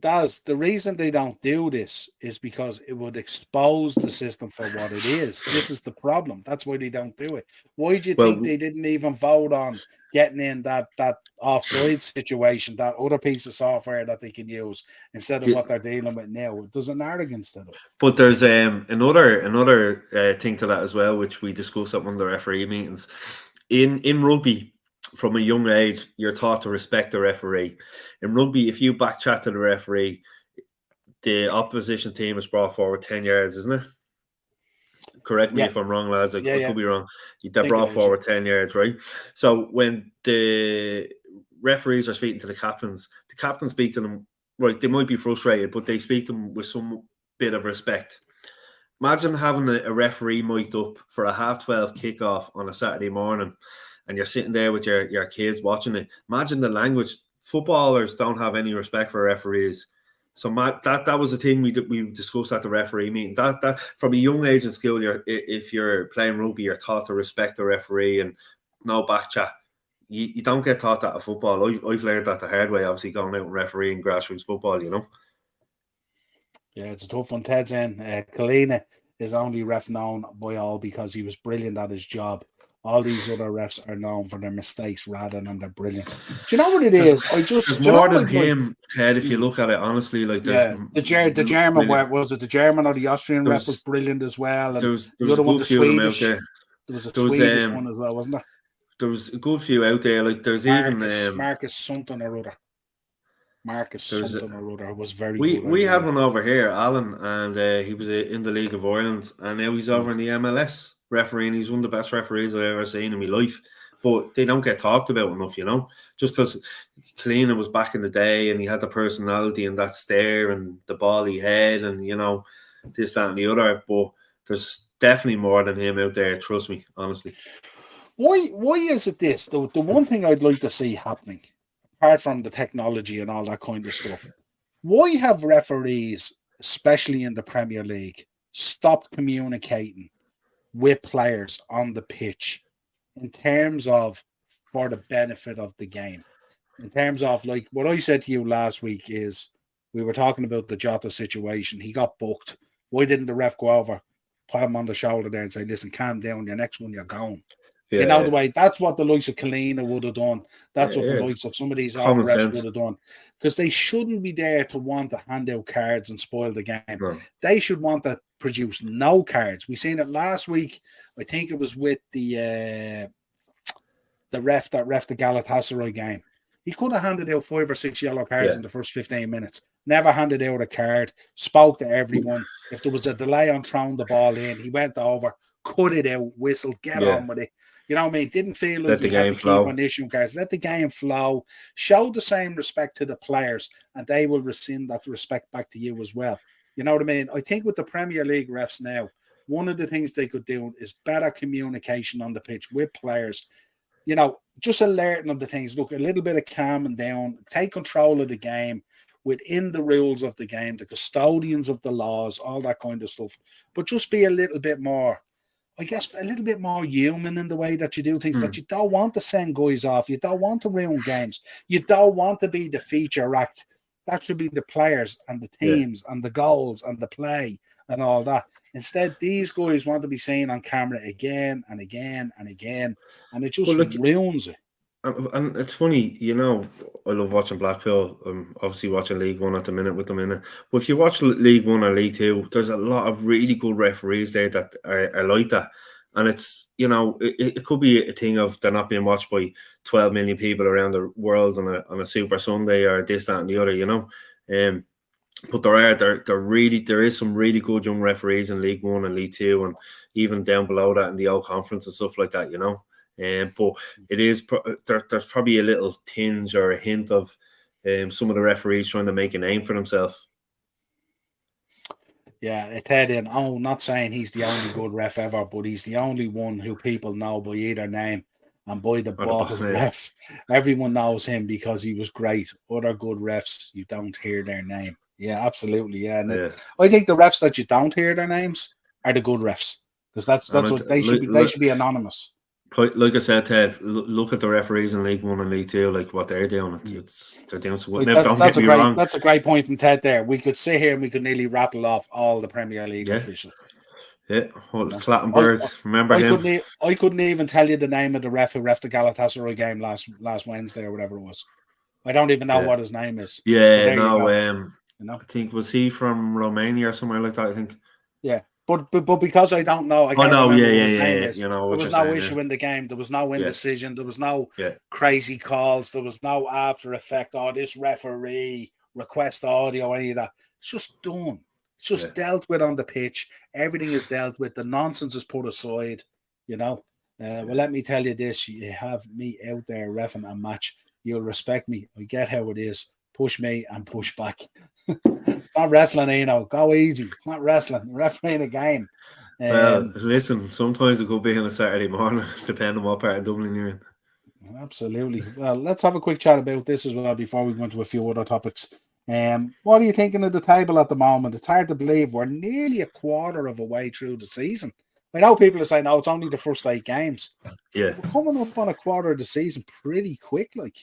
The reason they don't do this is because it would expose the system for what it is. This is the problem. That's why they don't do it. Why do you think they didn't even vote on getting in that offside situation, that other piece of software that they can use instead of what they're dealing with now? There's an arrogance to it. But there's another thing to that as well, which we discussed at one of the referee meetings. In rugby, from a young age, you're taught to respect the referee. In rugby, if you back chat to the referee, the opposition team is brought forward 10 yards, isn't it? correct me if I'm wrong, lads. I could be wrong. They brought forward 10 yards, right? So when the referees are speaking to the captains speak to them, right, they might be frustrated, but they speak to them with some bit of respect. Imagine having a referee mic'd up for a 12:30 kickoff on a Saturday morning, and you're sitting there with your kids watching it. Imagine the language. Footballers don't have any respect for referees. So that was the thing we discussed at the referee meeting. That from a young age in school, if you're playing rugby, you're taught to respect the referee and no back chat. You don't get taught that at football. I've learned that the hard way, obviously, going out and refereeing grassroots football, you know. Yeah, it's a tough one. Ted's in. Kalina is only ref known by all because he was brilliant at his job. All these other refs are known for their mistakes rather than their brilliance. Do you know what it is? There's more than him, Ted, if you look at it honestly. Like, the German, where was it? The German or the Austrian ref was brilliant as well. And there was a good few of them out there. There was a Swedish one as well, wasn't there? There was a good few out there. Like, there's Marcus something or other. Was very good. We had one over here, Alan, and he was in the League of Ireland, and now he's over in the MLS refereeing. He's one of the best referees I've ever seen in my life, but they don't get talked about enough, you know, just because Kalina was back in the day and he had the personality and that stare and the bally head and, you know, this, that and the other, but there's definitely more than him out there, trust me, honestly. Why is it this? The one thing I'd like to see happening, apart from the technology and all that kind of stuff, why have referees, especially in the Premier League, stopped communicating with players on the pitch in terms of for the benefit of the game? In terms of, like, what I said to you last week is we were talking about the Jota situation. He got booked. Why didn't the ref go over, pat him on the shoulder there and say, listen, calm down, your next one, you're gone. Yeah, you know, the way that's what the likes of Kalina would have done. That's what the likes of some of these other refs would have done. Because they shouldn't be there to want to hand out cards and spoil the game. No. They should want to produce no cards. We seen it last week. I think it was with the ref that ref the Galatasaray game. He could have handed out 5 or 6 yellow cards in the first 15 minutes. Never handed out a card. Spoke to everyone. If there was a delay on throwing the ball in, he went over, cut it out, whistled, get on with it. You know what I mean? Didn't feel like he had to keep on issuing cards. Let the game flow. Show the same respect to the players, and they will rescind that respect back to you as well. You know what I mean? I think with the Premier League refs now, one of the things they could do is better communication on the pitch with players. You know, just alerting them to things. Look, a little bit of calming down. Take control of the game within the rules of the game, the custodians of the laws, all that kind of stuff. But just be a little bit more, I guess, a little bit more human in the way that you do things, that you don't want to send guys off. You don't want to ruin games. You don't want to be the feature act. That should be the players and the teams and the goals and the play and all that. Instead, these guys want to be seen on camera again and again and again, and it just ruins it. And it's funny, you know, I love watching Blackpool. I'm obviously watching League One at the minute with them in it. But if you watch League One or League Two, there's a lot of really good referees there that are like that. And it's, you know, it could be a thing of they're not being watched by 12 million people around the world on a Super Sunday or this, that, and the other, you know. But there is some really good young referees in League One and League Two, and even down below that in the old conference and stuff like that, you know. But it is there's probably a little tinge or a hint of some of the referees trying to make a name for themselves. Yeah, Ted in. Oh, not saying he's the only good ref ever, but he's the only one who people know by either name and by the ball ref. Everyone knows him because he was great. Other good refs, you don't hear their name. Yeah, absolutely. Yeah, and I think the refs that you don't hear their names are the good refs, because that's what they should be. They should be anonymous. Like I said, Ted, look at the referees in League One and League Two, like what they're doing. They're doing so well. That's a great point from Ted there. We could sit here and we could nearly rattle off all the Premier League officials. Yeah, Clattenburg, remember him? I couldn't even tell you the name of the ref who ref the Galatasaray game last Wednesday or whatever it was. I don't even know what his name is. Yeah, so I think, was he from Romania or somewhere like that, I think. Yeah. But because I don't know, I can't remember what his name is. You know, there was no issue in the game. There was no indecision. There was no crazy calls. There was no after effect. Oh, this referee request audio, any of that. It's just done. It's just dealt with on the pitch. Everything is dealt with. The nonsense is put aside, you know. Well, let me tell you this. You have me out there reffing a match. You'll respect me. I get how it is. Push me and push back. It's not wrestling, you know. Go easy. It's not wrestling. You're refereeing a game. Well, listen, sometimes it could be on a Saturday morning, depending on what part of Dublin you're in. Absolutely. Well, let's have a quick chat about this as well before we go into a few other topics. What are you thinking of the table at the moment? It's hard to believe we're nearly a quarter of a way through the season. I know people are saying, no, it's only the first 8 games. Yeah. We're coming up on a quarter of the season pretty quick, like.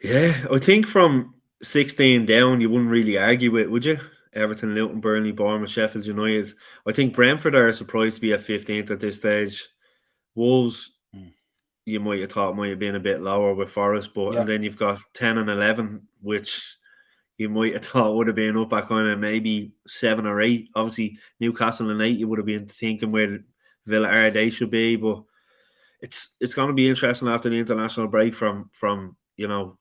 Yeah, I think from 16 down, you wouldn't really argue with, would you? Everton, Luton, Burnley, Bournemouth, Sheffield United. I think Brentford are surprised to be at 15th at this stage. Wolves, you might have thought might have been a bit lower with Forest, but and then you've got 10 and 11, which you might have thought would have been up at kind of maybe 7 or 8. Obviously, Newcastle and 8, you would have been thinking where Villa are they should be, but it's going to be interesting after the international break from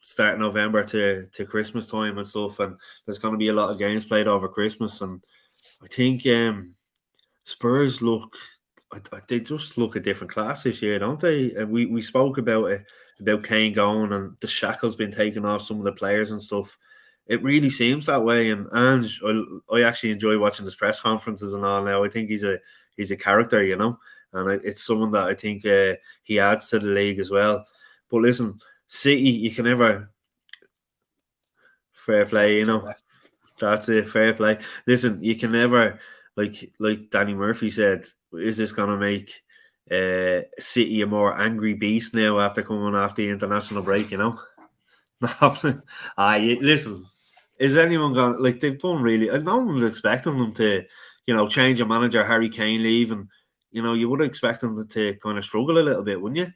start November to Christmas time and stuff, and there's going to be a lot of games played over Christmas, and I think Spurs they just look a different class this year, don't they? And we spoke about it, about Kane going and the shackles been taken off some of the players and stuff. It really seems that way, and I actually enjoy watching his press conferences and all now. I think he's a character, and it's someone that I think he adds to the league as well. But listen, City, you can never fair play, That's it, fair play. Listen, you can never like Danny Murphy said. Is this going to make City a more angry beast now after coming off the international break? Listen, is anyone going they've done really? No one was expecting them to, change a manager, Harry Kane leaving. You would expect them to kind of struggle a little bit, wouldn't you?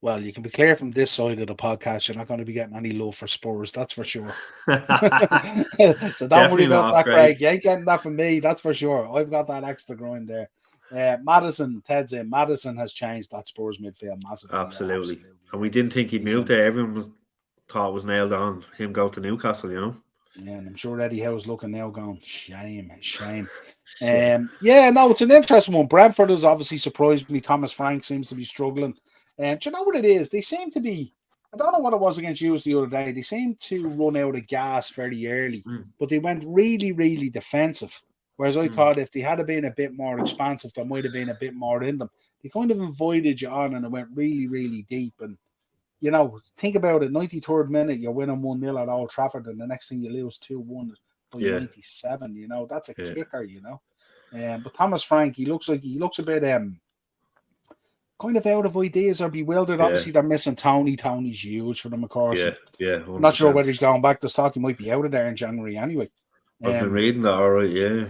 Well, you can be clear from this side of the podcast, you're not going to be getting any love for Spurs, that's for sure. So don't worry about that, Craig. You ain't getting that from me, that's for sure. I've got that extra grind there. Ted's in. Madison has changed that Spurs midfield massively. Absolutely. And we didn't think he'd move there. Everyone thought it was nailed on him go to Newcastle, Yeah, and I'm sure Eddie Howe's looking now going, shame. It's an interesting one. Brentford has obviously surprised me. Thomas Frank seems to be struggling. And do you know what it is? They seem to be, I don't know what it was against you the other day. They seem to run out of gas fairly early, but they went really, really defensive. Whereas I thought if they had been a bit more expansive, there might have been a bit more in them. They kind of invited you on and it went really, really deep. And, think about it, 93rd minute, you're winning 1-0 at Old Trafford, and the next thing you lose 2-1 by 97. That's a kicker, But Thomas Frank, he looks a bit kind of out of ideas or bewildered. Obviously, they're missing Tony. Tony's huge for them, of course. Yeah. I'm not sure whether he's going back to stock. He might be out of there in January anyway. I've been reading that, all right,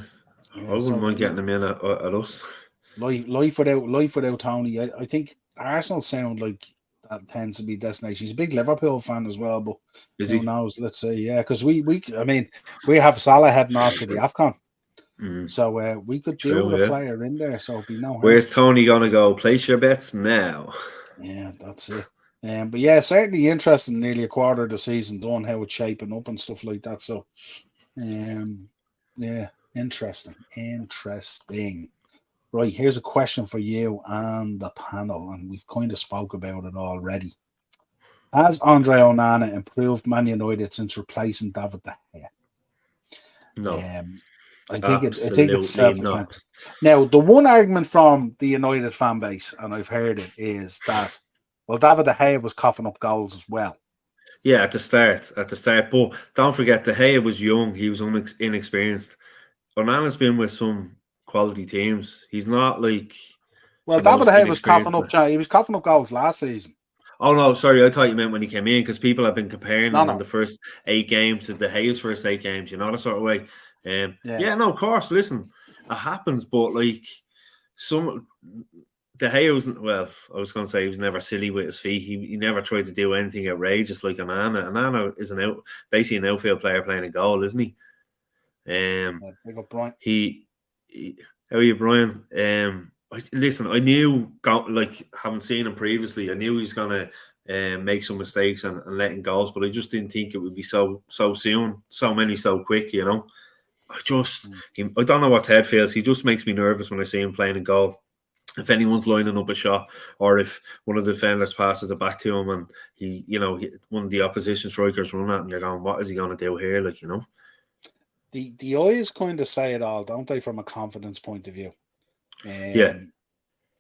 I wouldn't mind getting him in at us. Life without Tony. I think Arsenal sound like that tends to be destination. He's a big Liverpool fan as well, but who knows? Let's say, because we have Salah heading off to the AFCON. So we could deal with a player in there, so it'd be no harm. Where's Tony gonna go? Place your bets now. Yeah, that's it. But yeah, certainly interesting. Nearly a quarter of the season done, how it's shaping up and stuff like that. So, yeah, interesting. Right, here's a question for you and the panel, and we've kind of spoke about it already. Has Andre Onana improved Man United since replacing David De Gea? No. I think it's self-explanatory. Now, the one argument from the United fan base, and I've heard it, is that, well, David De Gea was coughing up goals as well. Yeah, at the start. But don't forget, De Gea was young. He was inexperienced. Onana's been with some quality teams. He's not like... Well, David De Gea was coughing up... He was coughing up goals last season. Oh, no, sorry. I thought you meant when he came in, because people have been comparing him in the first 8 games to De Gea's first 8 games, that sort of way. No, of course. Listen, it happens, but De Gea I was going to say he was never silly with his feet. He never tried to do anything outrageous like Onana. Onana is basically an outfield player playing a goal, isn't he? Big up, Brian. How are you, Brian? Listen, I knew, having seen him previously, I knew he was going to make some mistakes and letting goals, but I just didn't think it would be so soon, so many so quick, I don't know what Ted feels. He just makes me nervous when I see him playing in goal. If anyone's lining up a shot, or if one of the defenders passes it back to him, and one of the opposition strikers run at, and you're going, "What is he going to do here?" The eyes kind of say it all, don't they, from a confidence point of view? Yeah.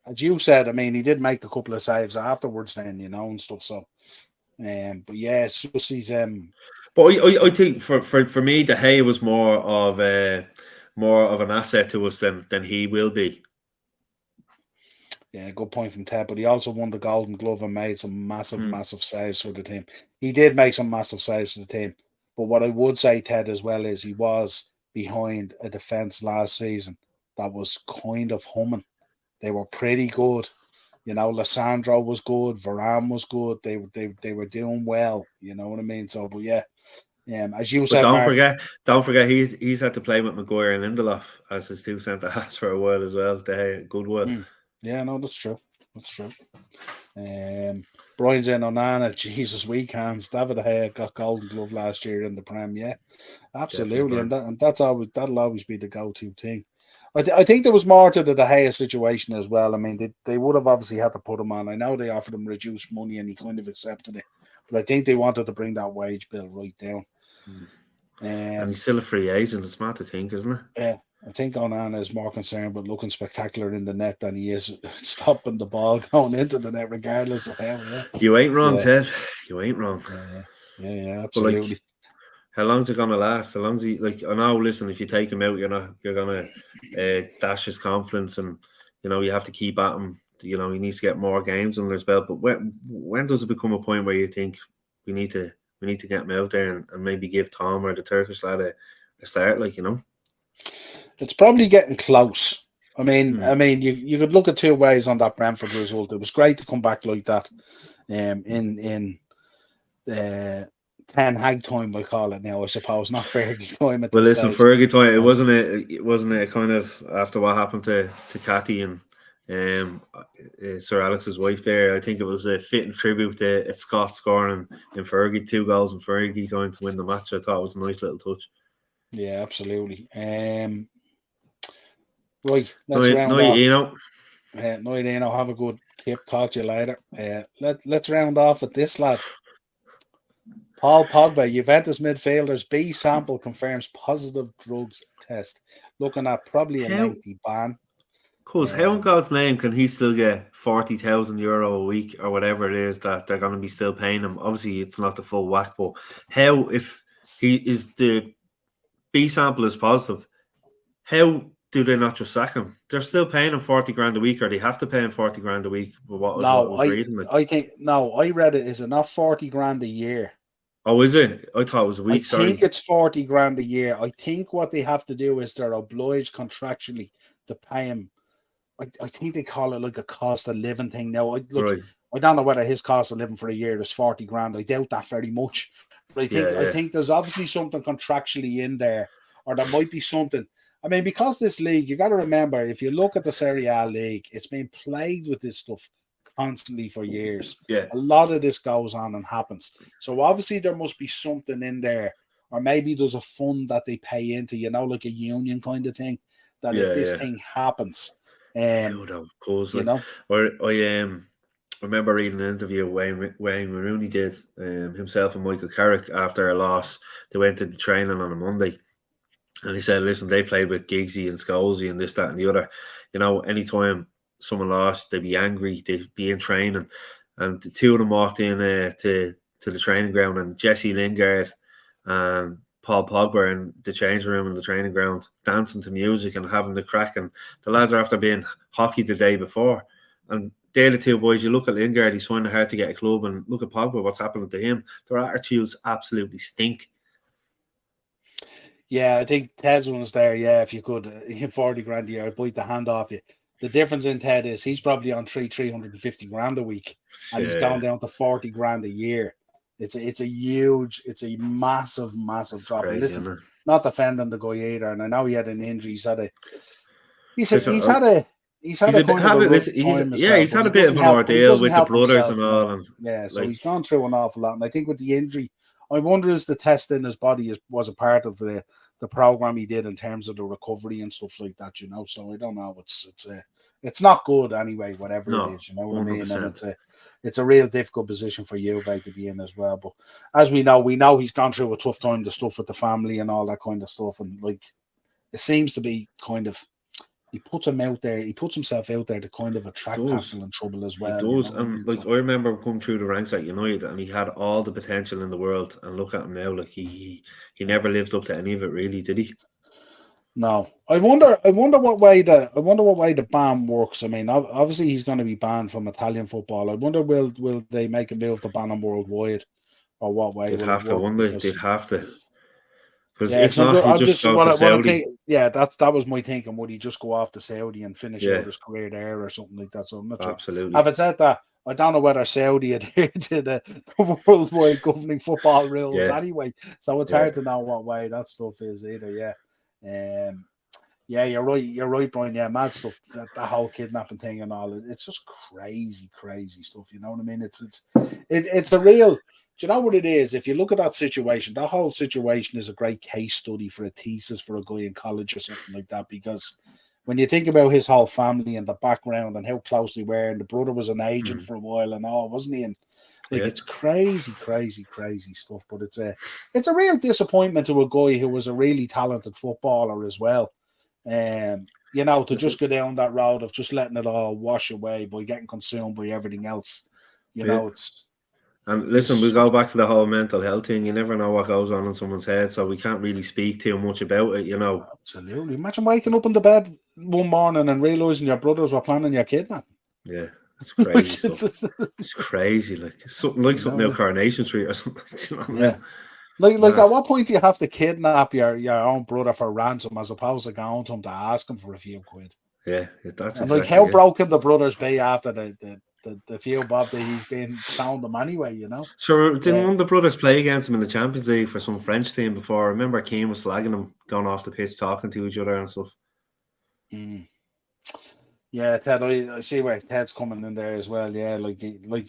As you said, I mean, he did make a couple of saves afterwards, then and stuff. So, but yeah, it's just he's But I think for me, De Gea was more of an asset to us than he will be. Yeah, good point from Ted. But he also won the Golden Glove and made some massive saves for the team. He did make some massive saves for the team. But what I would say, Ted, as well, is he was behind a defence last season that was kind of humming. They were pretty good. Lissandro was good. Varane was good. They were doing well. You know what I mean? So, but yeah. As you said, don't forget, he's had to play with Maguire and Lindelof as his two centre halves for a while as well. They good while. Yeah, no, that's true. That's true. Brian's in Onana. Jesus, weak hands. David De Gea got Golden Glove last year in the Prem. Yeah, absolutely, and that'll always be the go-to thing. I think there was more to the De Gea situation as well. I mean, they would have obviously had to put him on. I know they offered him reduced money, and he kind of accepted it. But I think they wanted to bring that wage bill right down. And he's still a free agent. It's smart to think, isn't it? Yeah. I think Onana is more concerned with looking spectacular in the net than he is stopping the ball going into the net, regardless of how. Yeah. You ain't wrong, Ted. You ain't wrong. Yeah, absolutely. But how long's it gonna last? How long's he I know? Listen, if you take him out, you're gonna dash his confidence, and you have to keep at him. He needs to get more games under his belt. But when does it become a point where you think we need to get him out there and maybe give Tom or the Turkish lad a start? It's probably getting close. I mean, you could look at two ways on that Brentford result. It was great to come back like that, in Ten Hag time, we'll call it now. I suppose not Fergie time at this stage. Fergie time. It wasn't a kind of after what happened to Cathy and Sir Alex's wife there. I think it was a fitting tribute to Scott scoring in Fergie 2 goals in Fergie time to win the match. I thought it was a nice little touch. Yeah, absolutely. Right, let's round off. Have a good tip. Talk to you later. Let's round off with this lad. Paul Pogba, Juventus midfielders B sample confirms positive drugs test. Looking at probably a lengthy ban. Because how in God's name can he still get €40,000 a week or whatever it is that they're going to be still paying him? Obviously, it's not the full whack, but how, if he is the B sample is positive, how do they not just sack him? They're still paying him 40 grand a week, or they have to pay him 40 grand a week. I read it. Is it not 40 grand a year? Oh, is it? I thought it was a week. I think it's 40 grand a year. I think what they have to do is they're obliged contractually to pay him. I think they call it like a cost of living thing now. I don't know whether his cost of living for a year is 40 grand. I doubt that very much. But I think there's obviously something contractually in there, or there might be something. I mean, because this league, you got to remember, if you look at the Serie A league, it's been plagued with this stuff constantly for years. Yeah. A lot of this goes on and happens. So obviously there must be something in there, or maybe there's a fund that they pay into, like a union kind of thing, that if this thing happens, I remember reading an interview Wayne Rooney did himself and Michael Carrick after a loss. They went to the training on a Monday, and he said, listen, they played with Giggsy and Scholesy and this, that and the other. Anytime someone lost, they'd be angry, they'd be in training, and the two of them walked in to the training ground, and Jesse Lingard and Paul Pogba in the changing room in the training ground dancing to music and having the crack, and the lads are after being hockey the day before, and they're the two boys. You look at Lingard, he's finding it hard to get a club, and look at Pogba, what's happening to him. Their attitudes absolutely stink. Yeah, I think Ted's one's there. Yeah, if you could, 40 grand a year, I'd bite the hand off you. The difference in Ted is he's probably on 350 grand a week, and he's gone down to 40 grand a year. It's a massive drop. Crazy, listen, not defending the guy either, and I know he had an injury. He's had a bit of an ordeal with the brothers and all. And so he's gone through an awful lot. And I think with the injury, I wonder is the test in his body was a part of the program he did in terms of the recovery and stuff like that, you know. So I don't know. It's not good anyway, whatever it is, you know what I mean? And it's a real difficult position for Juve to be in as well. But as we know he's gone through a tough time, the stuff with the family and all that kind of stuff. And like it seems to be kind of he puts himself out there to kind of attract hassle and trouble as well. He does. You know And like I remember coming through the ranks at United and he had all the potential in the world, and look at him now, like he never lived up to any of it really, did he? No. I wonder what way the ban works. I mean, obviously he's going to be banned from Italian football. I wonder will they make a move to ban him worldwide, or what way They'd will have it work? They'd have to. Because Yeah, if not, he just go to Saudi. That was my thinking. Would he just go off to Saudi and finish out his career there or something like that? So I'm not sure. Absolutely. Having said that, I don't know whether Saudi adhere to the worldwide governing football rules anyway. So it's hard to know what way that stuff is either. Yeah. Yeah, you're right, Brian. Yeah, mad stuff. That whole kidnapping thing and all. It's just crazy stuff. You know what I mean? It's a real. Do you know what it is? If you look at that situation, that whole situation is a great case study for a thesis for a guy in college or something like that. Because when you think about his whole family and the background and how close they were, and the brother was an agent for a while and all, wasn't he? And it's crazy stuff. But it's a real disappointment to a guy who was a really talented footballer as well. You know, to just go down that road of just letting it all wash away by getting consumed by everything else. You know, and listen, we go back to the whole mental health thing. You never know what goes on in someone's head, so we can't really speak too much about it, you know. Absolutely. Imagine waking up in the bed one morning and realizing your brothers were planning your kidnapping. Yeah, it's crazy. It's crazy. Like it's something out Coronation Street or something. You know what I mean? Like at what point do you have to kidnap your own brother for ransom as opposed to going to him to ask him for a few quid? Yeah, that's and like how broken the brothers be after the few bob that he's been showing them anyway, you know. Sure, didn't one of the brothers play against him in the Champions League for some French team before? I remember Keane was slagging him, going off the pitch, talking to each other and stuff. Yeah, Ted, I see where Ted's coming in there as well. Yeah, like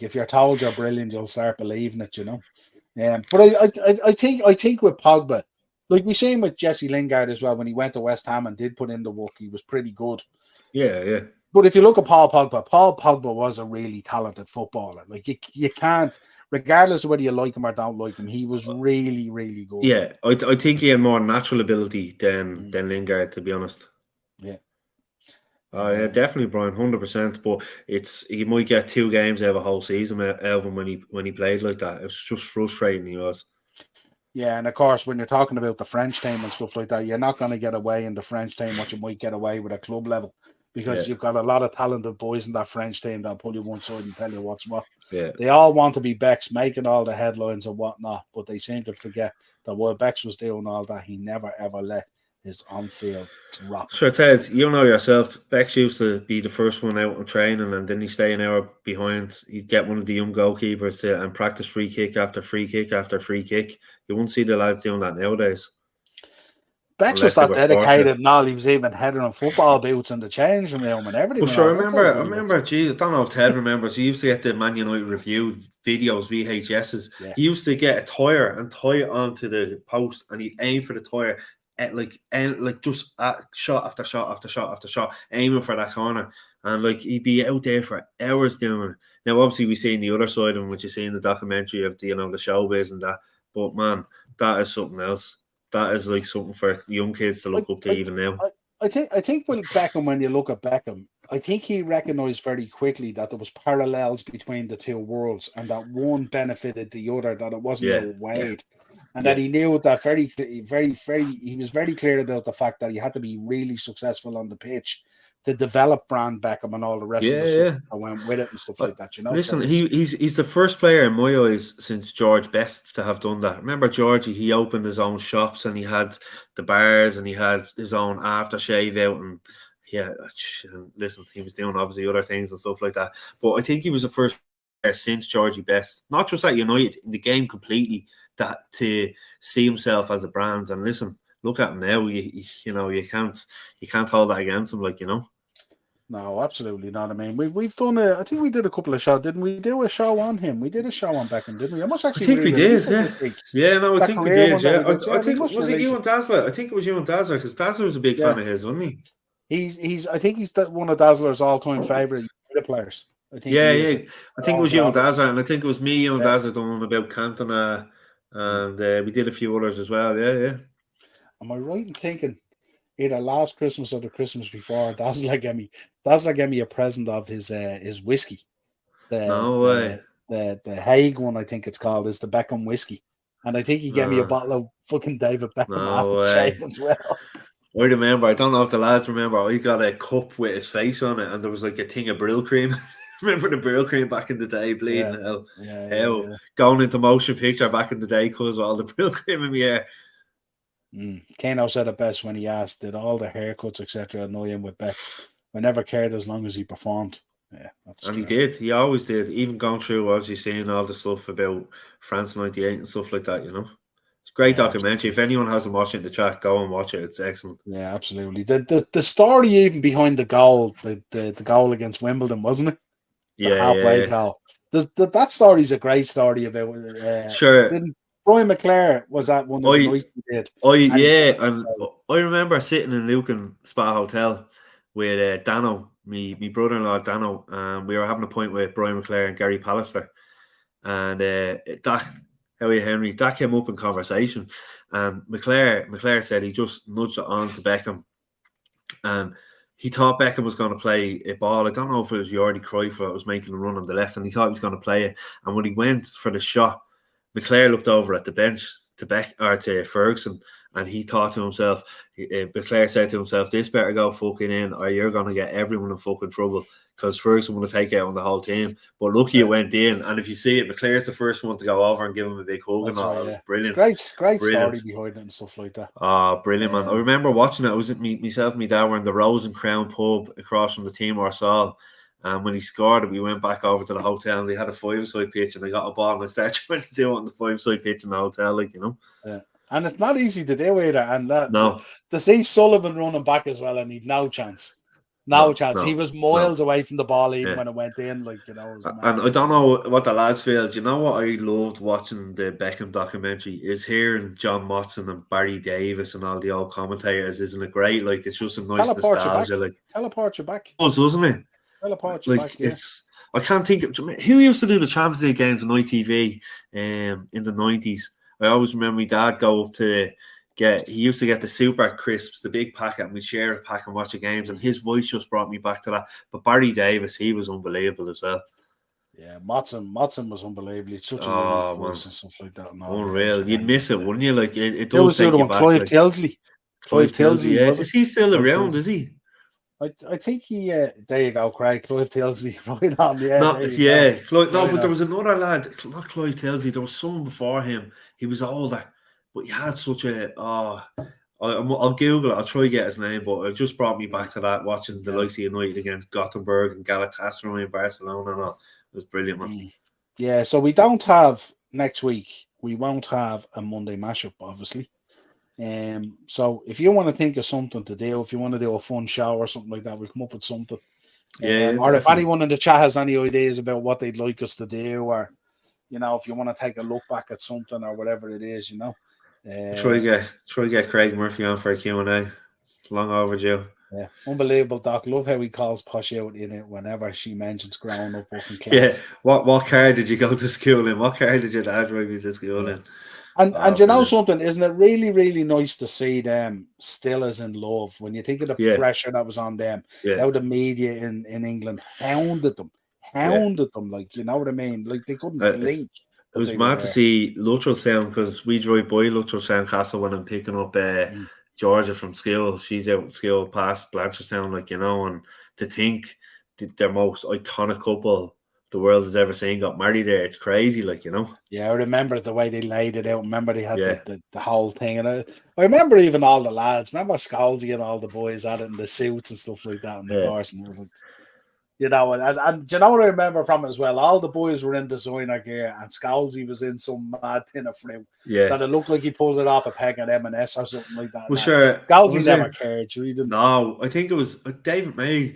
if you're told you're brilliant, you'll start believing it, you know. But I think with Pogba, like we seen with Jesse Lingard as well, when he went to West Ham and did put in the work, he was pretty good. Yeah. But if you look at Paul Pogba was a really talented footballer. Like you can't, regardless of whether you like him or don't like him, he was really, really good. Yeah, I think he had more natural ability than Lingard, to be honest. Yeah. Yeah, definitely, Brian, 100%. But he might get 2 games out of a whole season out of him when he played like that. It was just frustrating. He was. Yeah, and of course, when you're talking about the French team and stuff like that, you're not going to get away in the French team what you might get away with a club level, because you've got a lot of talented boys in that French team that'll pull you one side and tell you what's what. Yeah. They all want to be Bex, making all the headlines and whatnot, but they seem to forget that while Bex was doing all that, he never ever let his on-field drop. Sure, Ted, you know yourself, Bex used to be the first one out on training, and then he'd stay an hour behind. He'd get one of the young goalkeepers and practice free kick after free kick after free kick. You won't see the lads doing that nowadays. Bex was that dedicated and all. He was even heading on football boots in the changing room and everything. Well, sure, I remember, geez, I don't know if Ted remembers, he used to get the Man United review videos, VHSs. Yeah. He used to get a tyre and tie it onto the post, and he'd aim for the tyre at just shot after shot after shot after shot, aiming for that corner. And like he'd be out there for hours doing it. Now, obviously, we see the other side of him, which you see in the documentary of the showbiz and that. But man, that is something else. That is like something for young kids to look up to even now. I think with Beckham, when you look at Beckham, I think he recognised very quickly that there was parallels between the two worlds, and that one benefited the other, that it wasn't a Wade. And that he knew that he was very clear about the fact that he had to be really successful on the pitch to develop Brand Beckham and all the rest of the stuff that went with it and stuff like that, you know. Listen, he's the first player in my eyes since George Best to have done that. Remember Georgie, he opened his own shops and he had the bars and he had his own aftershave out, and listen, he was doing obviously other things and stuff like that. But I think he was the first player since Georgie Best, not just at United, in the game completely, that to see himself as a brand. And listen, look at him now. You can't hold that against him, like, you know. No, absolutely not. I mean, we've done I think we did a couple of shows. Didn't we do a show on him? We did a show on Beckham, didn't we? I must I actually think we did, re-release it yeah. this week. Yeah, no, I That think we career did, one that yeah. we did. I Yeah, we think, must was it release you it. and Dazzler? I think it was you and Dazzler, because Dazzler was a big fan of his, wasn't he? He's I think he's one of Dazzler's all-time favourite players. I think Yeah, he is. yeah. I think it was you and Dazzler, and I think it was me, you and Yeah. Dazzler done one about Cantona, and we did a few others as well, yeah. Am I right in thinking either last Christmas or the Christmas before, Dazzler gave me a present of his whiskey. The No way. the Hague one, I think it's called, is the Beckham whiskey. And I think he gave me a bottle of fucking David Beckham No way. aftershave as well. I remember, I don't know if the lads remember, I got a cup with his face on it, and there was like a thing of Brill cream. Remember the Brill cream back in the day, bleeding hell. Yeah. Going into motion picture back in the day because of all the Brill cream in my hair. Kano said it best when he asked, did all the haircuts, etc., annoy him with Becks? I never cared as long as he performed. Yeah, that's and true. He did. He always did. Even going through, obviously, seeing all the stuff about France '98 and stuff like that, you know. It's a great documentary. Absolutely. If anyone hasn't watched it in the chat, go and watch it. It's excellent. Yeah, absolutely. The story even behind the goal, the goal against Wimbledon, wasn't it? The halfway goal. That story's a great story about sure. Didn't Brian McClare was at one of the nights we did. And I remember sitting in Lucan Spa Hotel with Dano, me brother-in-law Dano, and we were having a point with Brian McClare and Gary Pallister, and Henry, that came up in conversation, and McClare said he just nudged it on to Beckham, and he thought Beckham was going to play a ball. I don't know if it was Jordi Cruyff that was making a run on the left, and he thought he was going to play it, and when he went for the shot, McClare looked over at the bench to Ferguson, and he thought to himself, McClare said to himself, this better go fucking in, or you're going to get everyone in fucking trouble, because Ferguson will take out on the whole team. But lucky it went in, and if you see it, McClare's the first one to go over and give him a big hug. And all. Right, it was brilliant. It's great story behind it and stuff like that. Oh, brilliant, man. I remember watching it. I was myself and my dad were in the Rose and Crown pub across from the Timor Sol. And when he scored it, we went back over to the hotel, and they had a 5-a-side pitch, and I got a ball, and I started trying to do it on the 5-a-side pitch in the hotel, like, you know. Yeah. And it's not easy to do either. And to see Sullivan running back as well, and he'd no chance. No chance. He was miles away from the ball even when it went in, like, you know. And I don't know what the lads feel. Do you know what I loved watching the Beckham documentary is hearing John Motson and Barry Davis and all the old commentators. Isn't it great? Like, it's just a nice nostalgia. Like, teleport you back. Doesn't it? Teleport you back, yeah. I can't think of who used to do the Champions League games on ITV in the 90s. I always remember my dad go up to he used to get the super crisps, the big packet, and we'd share a pack and watch the games, and his voice just brought me back to that. But Barry Davis, he was unbelievable as well. Yeah, Motson was unbelievable. It's such a unique voice and stuff like that. Unreal. You'd miss it, wouldn't you? Like, it does take you back. Clive Tilsley. Clive Tilsley, yeah. Is he still around, is he? I think he. There you go, Craig. Clive Tilsley, right on the end. But there was another lad, not Clive Tilsley. There was someone before him. He was older, but he had such a. I'll Google it. I'll try to get his name, but it just brought me back to that watching the likes of United against Gothenburg and Galatasaray in Barcelona. And all. It was brilliant, man. Yeah. So we don't have next week. We won't have a Monday mashup, obviously. So if you want to think of something to do, if you want to do a fun show or something like that, we'll come up with something. Or if anyone in the chat has any ideas about what they'd like us to do, or you know, if you want to take a look back at something or whatever it is, you know. Try to get Craig Murphy on for a Q&A. It's long overdue. Yeah, unbelievable, Doc. Love how he calls Posh out in it whenever she mentions growing up working class. Yeah. What car did you go to school in? What car did your dad drive you to school in? And you know something, isn't it really, really nice to see them still as in love when you think of the pressure that was on them? How the media in England hounded them, like, you know what I mean? Like, they couldn't blink. It was mad to see Luttrell Sound, because we drive by Luttrell Sound Castle when I'm picking up Georgia from school. She's out at school past Blanchardstown, like, you know, and to think their most iconic couple the world has ever seen got married there. It's crazy, like, you know. Yeah, I remember the way they laid it out. Remember they had the whole thing, and I remember even all the lads. Remember Scalzi and all the boys at it in the suits and stuff like that in the course. And it was like, you know, and you know what I remember from it as well? All the boys were in designer gear, and Scalzi was in some mad tin of fruit. Yeah, that it looked like he pulled it off a peg at M&S or something like that. Well, sure, Scalzi never cared. He didn't. No, I think it was David May.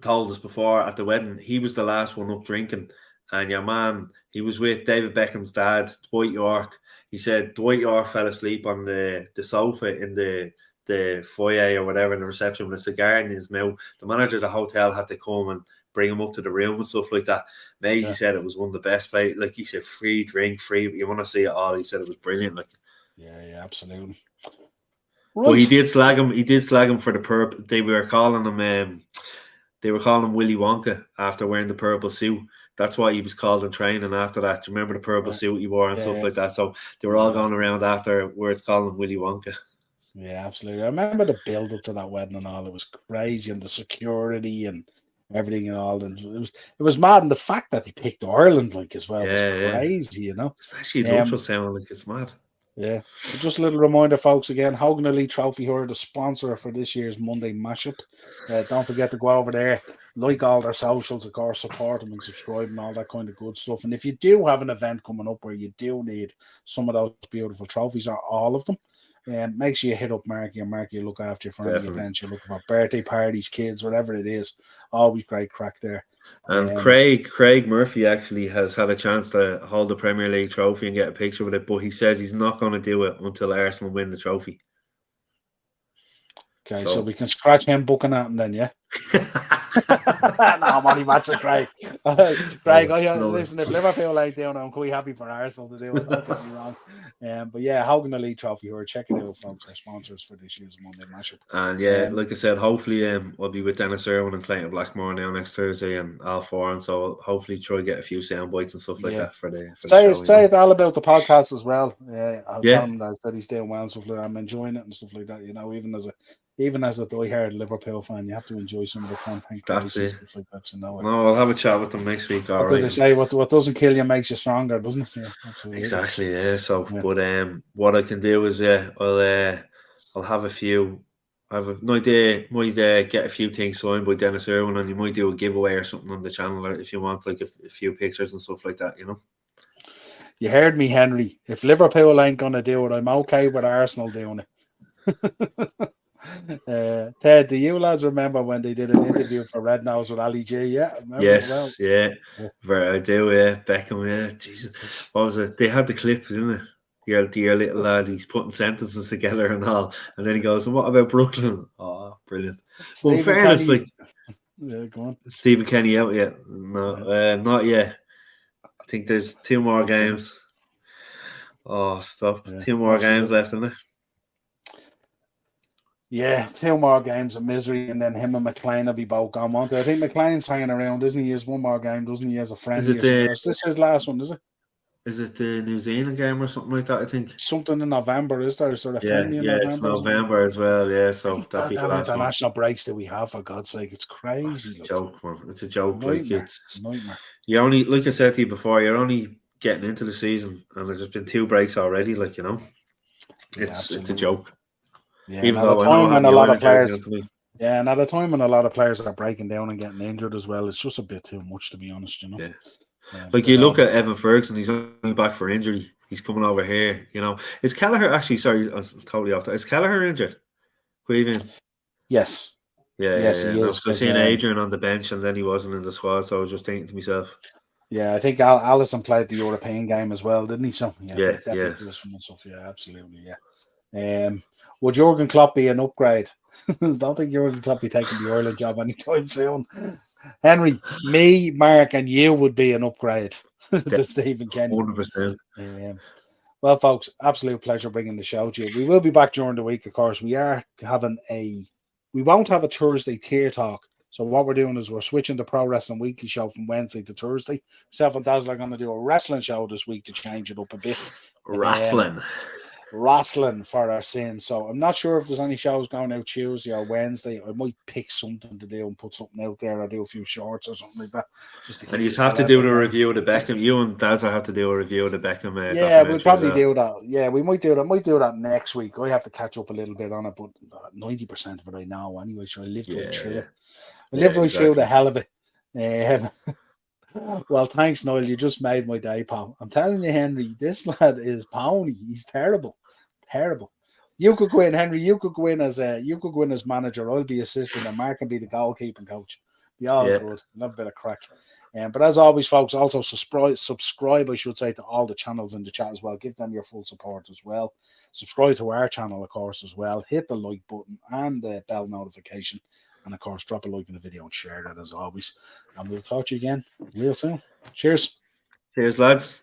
told us before at the wedding, he was the last one up drinking. And your man, he was with David Beckham's dad, Dwight York. He said Dwight York fell asleep on the sofa in the foyer or whatever in the reception with a cigar in his mouth. The manager of the hotel had to come and bring him up to the room and stuff like that. Maisie said it was one of the best places. Like he said, free drink, free. You want to see it all? He said it was brilliant. Like, yeah, absolutely. Right. But he did slag him. He did slag him for the purple. They were calling him. They were calling him Willy Wonka after wearing the purple suit. That's why he was called in training after that. Do you remember the purple suit he wore and stuff like that? So they were all going around afterwards calling him Willy Wonka. Yeah, absolutely. I remember the build up to that wedding and all. It was crazy, and the security and everything and all. And it was mad. And the fact that they picked Ireland like as well was crazy, you know. Especially the ultrasound, like it's mad. Yeah. But just a little reminder, folks, again, Hogan Elite Trophy here, the sponsor for this year's Monday mashup. Don't forget to go over there, like all their socials, of course, support them and subscribe and all that kind of good stuff. And if you do have an event coming up where you do need some of those beautiful trophies, or all of them, make sure you hit up Marky, and Marky look after you for any events you're looking for, birthday parties, kids, whatever it is. Always great crack there. And Craig Murphy actually has had a chance to hold the Premier League trophy and get a picture with it, but he says he's not going to do it until Arsenal win the trophy. Okay, so we can scratch him booking at him then, yeah? No, money, that's a Craig. Craig, listen, if Liverpool ain't doing it, I'm quite happy for Arsenal to do it. Don't get me wrong. But yeah, Hogan Elite Trophy here. Check it out, folks. Our sponsors for this year's Monday mashup. And like I said, hopefully we'll be with Dennis Irwin and Clayton Blackmore now next Thursday and all four. And so hopefully try to get a few sound bites and stuff like that for the say it all about the podcast as well. I'll tell him that he's doing well and stuff like that. I'm enjoying it and stuff like that. You know, even as a die-hard Liverpool fan, you have to enjoy some of the content. That's it. Stuff like that, you know. No, I'll have a chat with them next week. All right. They say what doesn't kill you makes you stronger, doesn't it? Yeah, absolutely. Exactly. Yeah. So, but what I can do is I'll have a few. I have an idea. Might get a few things signed by Dennis Irwin, and you might do a giveaway or something on the channel, or if you want, like a few pictures and stuff like that. You know. You heard me, Henry. If Liverpool ain't gonna do it, I'm okay with Arsenal doing it. Ted, do you lads remember when they did an interview for Red Nose with Ali G? Yeah, yes, I do. Yeah, Beckham. Yeah, Jesus, what was it? They had the clip, didn't it? Your little lad, he's putting sentences together and all, and then he goes, "And what about Brooklyn?" Oh, brilliant. Well, in fairness, Kenny, yeah, go on. Stephen Kenny out yet? No, not yet. I think there's 2 more games. Oh, stop! 2 more games left, isn't it? Yeah, 2 more games of misery, and then him and McLean will be both gone. I think McLean's hanging around, isn't he? He has 1 more game, doesn't he? He has a friendly. This is his last one, is it? Is it the New Zealand game or something like that? I think something in November. Is there sort of friendly in November? It's November as well. Yeah, so that international breaks that we have, for God's sake, it's crazy. It's a joke, man. It's a joke. Nightmare. Like it's nightmare. You're only, like I said to you before, you're only getting into the season, and there's been 2 breaks already. Like it's a joke. Yeah, even though I know when a lot of players. Yeah, and at a time when a lot of players are breaking down and getting injured as well, it's just a bit too much, to be honest. You know. Yeah. Like you look at Evan Ferguson, he's only back for injury. He's coming over here. You know, is Kelleher actually? Sorry, I'm totally off that. Is Kelleher injured? Queven? Yes. Yes, he is. I've seen Adrian on the bench, and then he wasn't in the squad. So I was just thinking to myself. Yeah, I think Alisson played the European game as well, didn't he? So yeah. Stuff. Yeah, absolutely. Yeah. Would Jurgen Klopp be an upgrade? Don't think Jurgen Klopp be taking the Ireland job anytime soon. Henry, me, Mark, and you would be an upgrade to Stephen Kenny. 100%. Well, folks, absolute pleasure bringing the show to you. We will be back during the week, of course. We won't have a Thursday tier talk. So what we're doing is we're switching the Pro Wrestling Weekly show from Wednesday to Thursday. Myself and Dazzler are going to do a wrestling show this week to change it up a bit. Wrestling for our sins. So I'm not sure if there's any shows going out Tuesday or Wednesday. I might pick something to do and put something out there, or do a few shorts or something like that. And you have to do the review of the Beckham. You and Dazza have to do a review of the Beckham. We'll probably do that. Yeah, we might do that. Might do that next week. I have to catch up a little bit on it, but 90% of it I know anyway. So I lived right through it. I lived right through the hell of it. Well, thanks, Niall. You just made my day, pal. I'm telling you, Henry, this lad is pony. He's terrible. You could go in, Henry. You could go in as manager. I'll be assistant, and Mark can be the goalkeeping coach. Yeah, good. Love a bit of crack. But as always, folks, also subscribe, I should say, to all the channels in the chat as well. Give them your full support as well. Subscribe to our channel, of course, as well. Hit the like button and the bell notification. And, of course, drop a like in the video and share that as always. And we'll talk to you again real soon. Cheers. Cheers, lads.